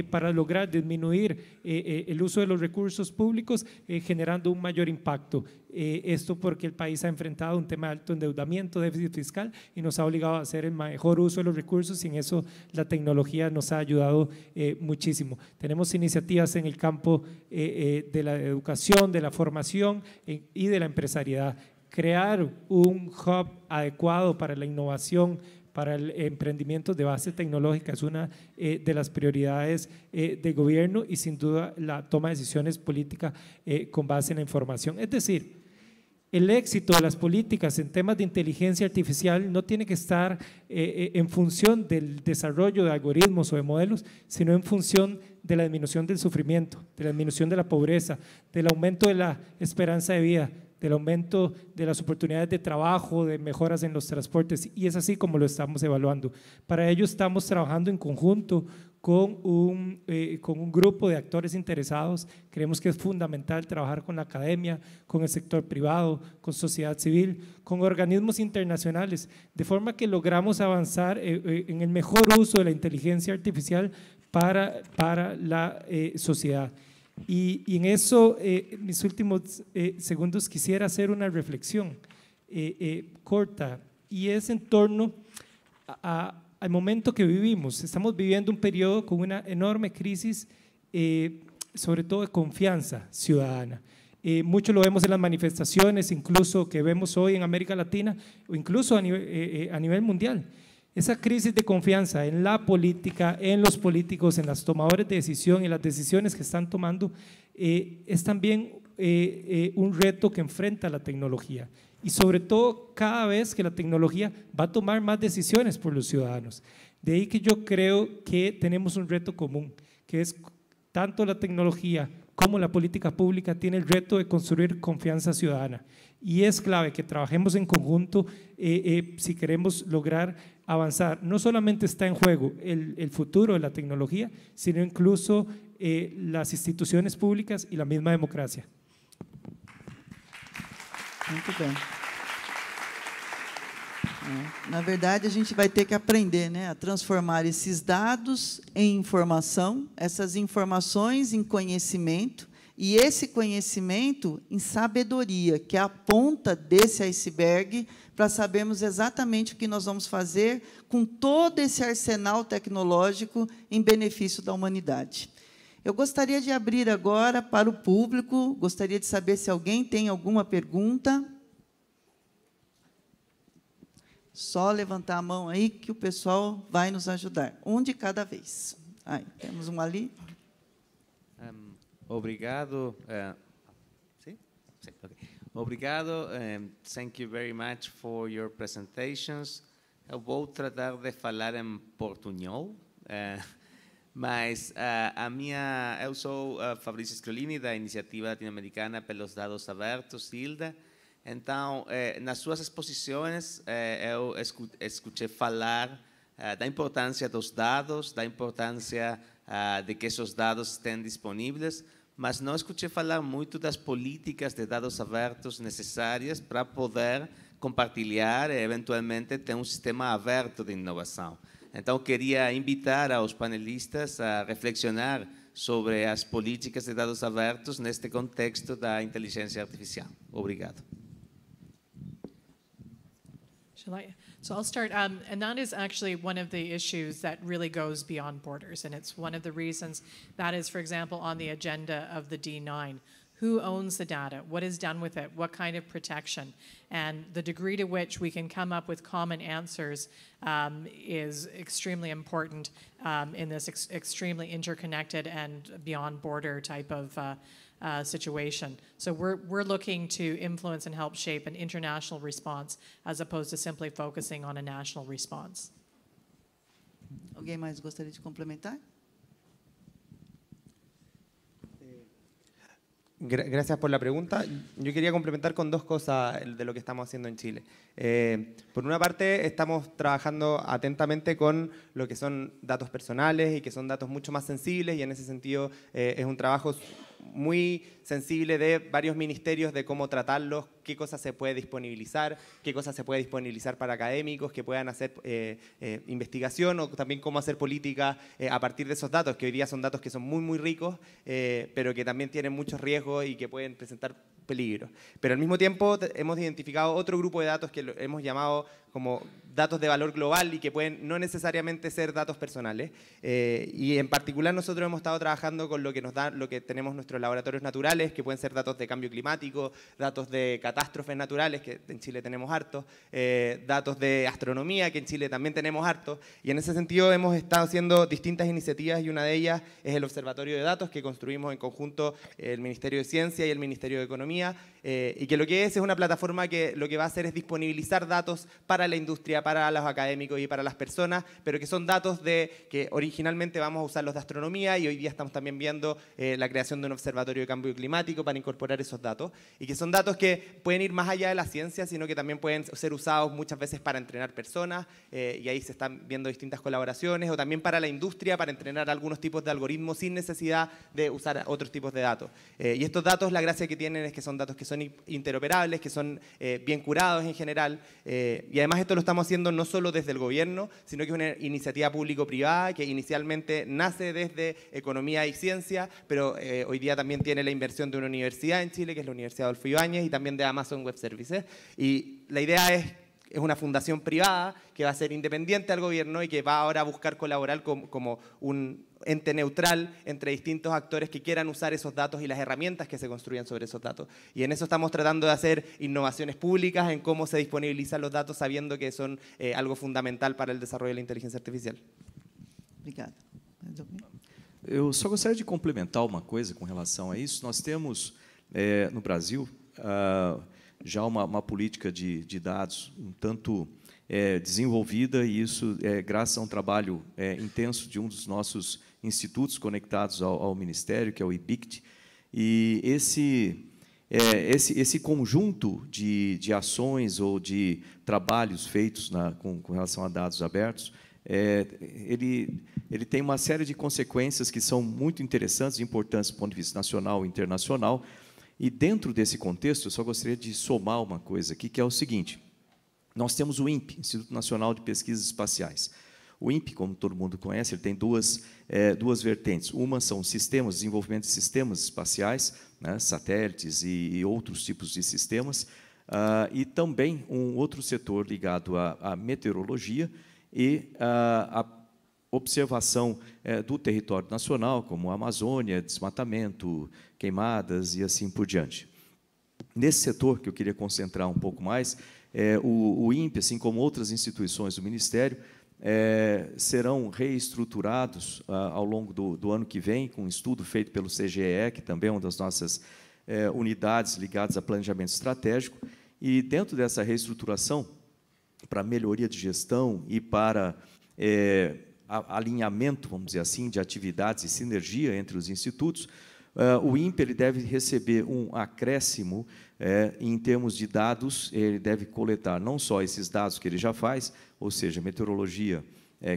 para lograr disminuir el uso de los recursos públicos generando un mayor impacto. Esto porque el país ha enfrentado un tema de alto endeudamiento, déficit fiscal y nos ha obligado a hacer el mejor uso de los recursos y en eso la tecnología nos ha ayudado muchísimo. Tenemos iniciativas en el campo de la educación, de la formación y de la empresariedad. Crear un hub adecuado para la innovación, para el emprendimiento de base tecnológica es una de las prioridades del gobierno y sin duda la toma de decisiones políticas con base en la información. Es decir, el éxito de las políticas en temas de inteligencia artificial no tiene que estar en función del desarrollo de algoritmos o de modelos, sino en función de la disminución del sufrimiento, de la disminución de la pobreza, del aumento de la esperanza de vida, del aumento de las oportunidades de trabajo, de mejoras en los transportes, y es así como lo estamos evaluando. Para ello estamos trabajando en conjunto con un grupo de actores interesados. Creemos que es fundamental trabajar con la academia, con el sector privado, con sociedad civil, con organismos internacionales, de forma que logramos avanzar en el mejor uso de la inteligencia artificial para la sociedad. Y en eso, en mis últimos segundos, quisiera hacer una reflexión corta, y es en torno al momento que vivimos. Estamos viviendo un periodo con una enorme crisis, sobre todo de confianza ciudadana. Mucho lo vemos en las manifestaciones, incluso que vemos hoy en América Latina, o incluso a nivel mundial. Esa crisis de confianza en la política, en los políticos, en los tomadores de decisión y las decisiones que están tomando, es también un reto que enfrenta la tecnología. Y sobre todo cada vez que la tecnología va a tomar más decisiones por los ciudadanos. De ahí que yo creo que tenemos un reto común, que es tanto la tecnología como la política pública tiene el reto de construir confianza ciudadana. Y es clave que trabajemos en conjunto si queremos lograr avanzar. No solamente está en juego el futuro de la tecnología, sino incluso las instituciones públicas y la misma democracia. Muito bem. Na verdade, a gente vai ter que aprender, né, a transformar esses dados em informação, essas informações em conhecimento, e esse conhecimento em sabedoria, que é a ponta desse iceberg, para sabermos exatamente o que nós vamos fazer com todo esse arsenal tecnológico em benefício da humanidade. Eu gostaria de abrir agora para o público, gostaria de saber se alguém tem alguma pergunta. Só levantar a mão aí que o pessoal vai nos ajudar. Um de cada vez. Aí, temos um ali. Obrigado. Sim? Sim, okay. Obrigado. Thank you very much for your presentations. Eu vou tratar de falar em portunhol. Mas eu sou Fabrício Scriolini, da Iniciativa Latino-Americana pelos Dados Abertos, ILDA. Então, nas suas exposições, eu escutei falar da importância dos dados, da importância de que esses dados estejam disponíveis, mas não escutei falar muito das políticas de dados abertos necessárias para poder compartilhar e, eventualmente, ter um sistema aberto de inovação. Então, queria invitar aos panelistas a reflexionar sobre as políticas de dados abertos neste contexto da inteligência artificial. Obrigado. So I'll start, and that is actually one of the issues that really goes beyond borders, and it's one of the reasons that is, for example, on the agenda of the D9. Who owns the data? What is done with it? What kind of protection? And the degree to which we can come up with common answers is extremely important in this extremely interconnected and beyond border type of situation. So we're looking to influence and help shape an international response as opposed to simply focusing on a national response. Alguém mais gostaria de complementar? Gracias por la pregunta. Yo quería complementar con dos cosas de lo que estamos haciendo en Chile. Por una parte, estamos trabajando atentamente con lo que son datos personales y que son datos mucho más sensibles, y en ese sentido es un trabajo muy sensible de varios ministerios de cómo tratarlos, qué cosas se puede disponibilizar, qué cosas se puede disponibilizar para académicos que puedan hacer investigación, o también cómo hacer política a partir de esos datos, que hoy día son datos que son muy, muy ricos, pero que también tienen muchos riesgos y que pueden presentar peligros. Pero al mismo tiempo hemos identificado otro grupo de datos que hemos llamado como datos de valor global y que pueden no necesariamente ser datos personales. Y en particular nosotros hemos estado trabajando con lo que nos da, lo que tenemos nuestros laboratorios naturales, que pueden ser datos de cambio climático, datos de catástrofes naturales, que en Chile tenemos hartos, datos de astronomía, que en Chile también tenemos hartos. Y en ese sentido hemos estado haciendo distintas iniciativas, y una de ellas es el Observatorio de Datos, que construimos en conjunto el Ministerio de Ciencia y el Ministerio de Economía, y que lo que es una plataforma que lo que va a hacer es disponibilizar datos para la industria, para los académicos y para las personas, pero que son datos que originalmente vamos a usar los de astronomía, y hoy día estamos también viendo la creación de un observatorio de cambio climático para incorporar esos datos, y que son datos que pueden ir más allá de la ciencia, sino que también pueden ser usados muchas veces para entrenar personas, y ahí se están viendo distintas colaboraciones, o también para la industria, para entrenar algunos tipos de algoritmos sin necesidad de usar otros tipos de datos. Y estos datos, la gracia que tienen es que son datos que son interoperables, que son bien curados en general. Y además esto lo estamos haciendo no solo desde el gobierno, sino que es una iniciativa público-privada que inicialmente nace desde economía y ciencia, pero hoy día también tiene la inversión de una universidad en Chile, que es la Universidad Adolfo Ibáñez, y también de Amazon Web Services. Y la idea es una fundación privada que va a ser independiente al gobierno y que va ahora a buscar colaborar como un ente neutral entre distintos actores que quieran usar esos datos y las herramientas que se construyan sobre esos datos. Y en eso estamos tratando de hacer innovaciones públicas en cómo se disponibilizan los datos, sabiendo que son algo fundamental para el desarrollo de la inteligencia artificial. Obrigada. Eu só gostaria de complementar uma coisa com relação a isso. Nós temos, no Brasil, já uma política de dados um tanto desenvolvida, e isso é graças a um trabalho intenso de um dos nossos institutos conectados ao Ministério, que é o IBICT. E esse conjunto de ações ou de trabalhos feitos com relação a dados abertos, ele tem uma série de consequências que são muito interessantes e importantes do ponto de vista nacional e internacional. E dentro desse contexto, eu só gostaria de somar uma coisa aqui, que é o seguinte: nós temos o INPE, Instituto Nacional de Pesquisas Espaciais. O INPE, como todo mundo conhece, ele tem duas vertentes. Uma são sistemas, desenvolvimento de sistemas espaciais, né, satélites e outros tipos de sistemas, e também um outro setor ligado à meteorologia e à observação do território nacional, como a Amazônia, desmatamento, queimadas e assim por diante. Nesse setor que eu queria concentrar um pouco mais, o INPE, assim como outras instituições do Ministério, serão reestruturados ao longo do ano que vem, com um estudo feito pelo CGE, que também é uma das nossas unidades ligadas a planejamento estratégico, e dentro dessa reestruturação, para melhoria de gestão e para alinhamento, vamos dizer assim, de atividades e sinergia entre os institutos, o INPE ele deve receber um acréscimo em termos de dados. Ele deve coletar não só esses dados que ele já faz, ou seja, meteorologia,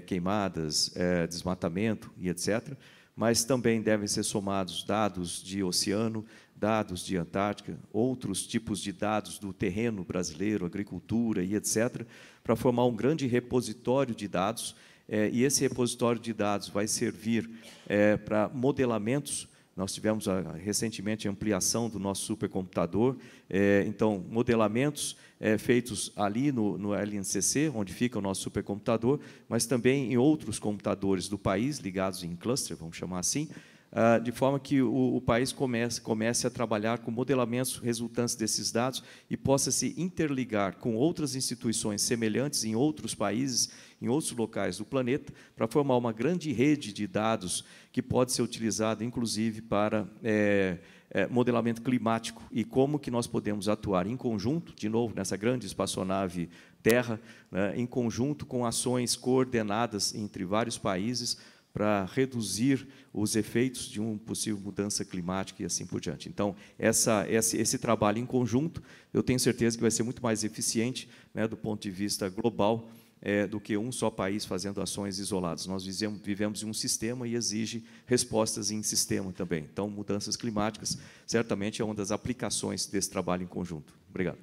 queimadas, desmatamento e etc., mas também devem ser somados dados de oceano, dados de Antártica, outros tipos de dados do terreno brasileiro, agricultura e etc., para formar um grande repositório de dados. E esse repositório de dados vai servir para modelamentos. Nós tivemos recentemente a ampliação do nosso supercomputador, então, modelamentos feitos ali no LNCC, onde fica o nosso supercomputador, mas também em outros computadores do país, ligados em cluster, vamos chamar assim, de forma que o país comece a trabalhar com modelamentos resultantes desses dados e possa se interligar com outras instituições semelhantes em outros países, em outros locais do planeta, para formar uma grande rede de dados que pode ser utilizada, inclusive, para modelamento climático e como que nós podemos atuar em conjunto, de novo, nessa grande espaçonave Terra, né, em conjunto com ações coordenadas entre vários países, para reduzir os efeitos de uma possível mudança climática e assim por diante. Então, esse trabalho em conjunto, eu tenho certeza que vai ser muito mais eficiente, né, do ponto de vista global, do que um só país fazendo ações isoladas. Nós vivemos em um sistema e exige respostas em sistema também. Então, mudanças climáticas certamente é uma das aplicações desse trabalho em conjunto. Obrigado.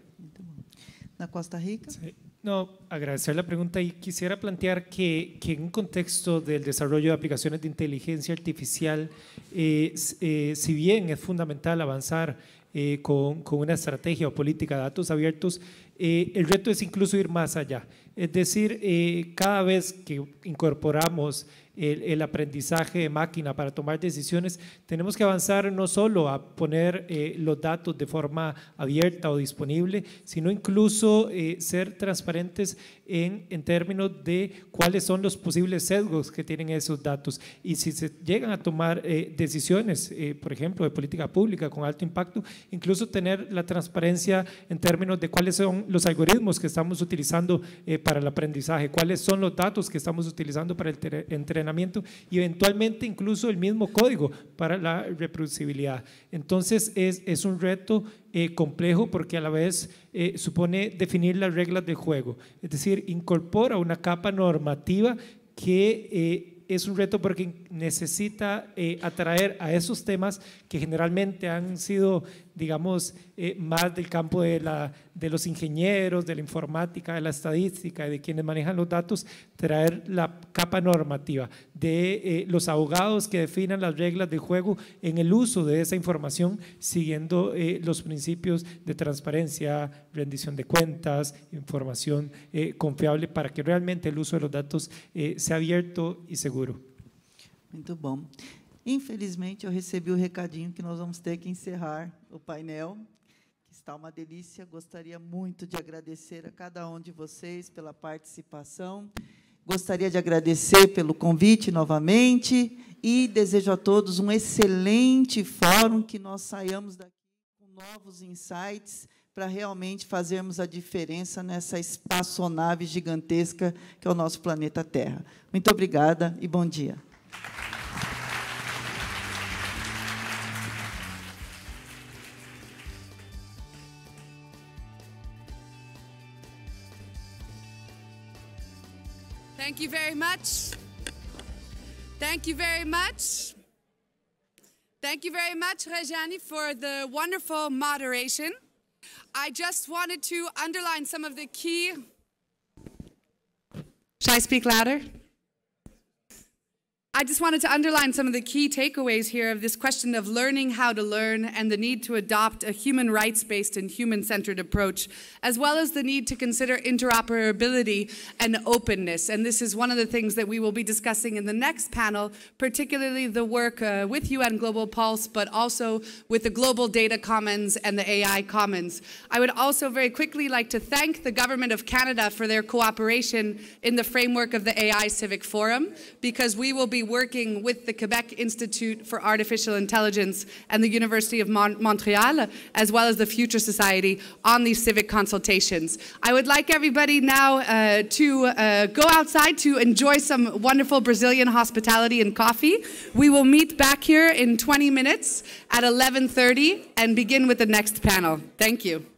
Na Costa Rica. Sí. No, agradecer la pregunta y quisiera plantear que en un contexto del desarrollo de aplicaciones de inteligencia artificial, si bien es fundamental avanzar con una estrategia o política de datos abiertos, el reto es incluso ir más allá. Es decir, cada vez que incorporamos el aprendizaje de máquina para tomar decisiones, tenemos que avanzar no solo a poner los datos de forma abierta o disponible, sino incluso ser transparentes en términos de cuáles son los posibles sesgos que tienen esos datos. Y si se llegan a tomar decisiones, por ejemplo, de política pública con alto impacto, incluso tener la transparencia en términos de cuáles son los algoritmos que estamos utilizando para el aprendizaje, cuáles son los datos que estamos utilizando para el entrenamiento y eventualmente incluso el mismo código para la reproducibilidad. Entonces es un reto complejo porque a la vez supone definir las reglas del juego, es decir, incorpora una capa normativa que es un reto porque necesita atraer a esos temas que generalmente han sido, digamos, más del campo de los ingenieros, de la informática, de la estadística, de quienes manejan los datos, traer la capa normativa de los abogados que definan las reglas de juego en el uso de esa información, siguiendo los principios de transparencia, rendición de cuentas, información confiable, para que realmente el uso de los datos sea abierto e seguro. Muito bom. Infelizmente, eu recebi o recadinho que nós vamos ter que encerrar o painel, que está uma delícia. Gostaria muito de agradecer a cada um de vocês pela participação. Gostaria de agradecer pelo convite novamente e desejo a todos um excelente fórum, que nós saiamos daqui com novos insights para realmente fazermos a diferença nessa espaçonave gigantesca que é o nosso planeta Terra. Muito obrigada e bom dia. Thank you very much. Thank you very much. Thank you very much, Rejani, for the wonderful moderation. I just wanted to underline some of the key... Should I speak louder? I just wanted to underline some of the key takeaways here of this question of learning how to learn and the need to adopt a human rights-based and human-centered approach, as well as the need to consider interoperability and openness. And this is one of the things that we will be discussing in the next panel, particularly the work with UN Global Pulse, but also with the Global Data Commons and the AI Commons. I would also very quickly like to thank the Government of Canada for their cooperation in the framework of the AI Civic Forum, because we will be working with the Quebec Institute for Artificial Intelligence and the University of Montreal, as well as the Future Society, on these civic consultations. I would like everybody now to go outside to enjoy some wonderful Brazilian hospitality and coffee. We will meet back here in 20 minutes at 11:30 and begin with the next panel. Thank you.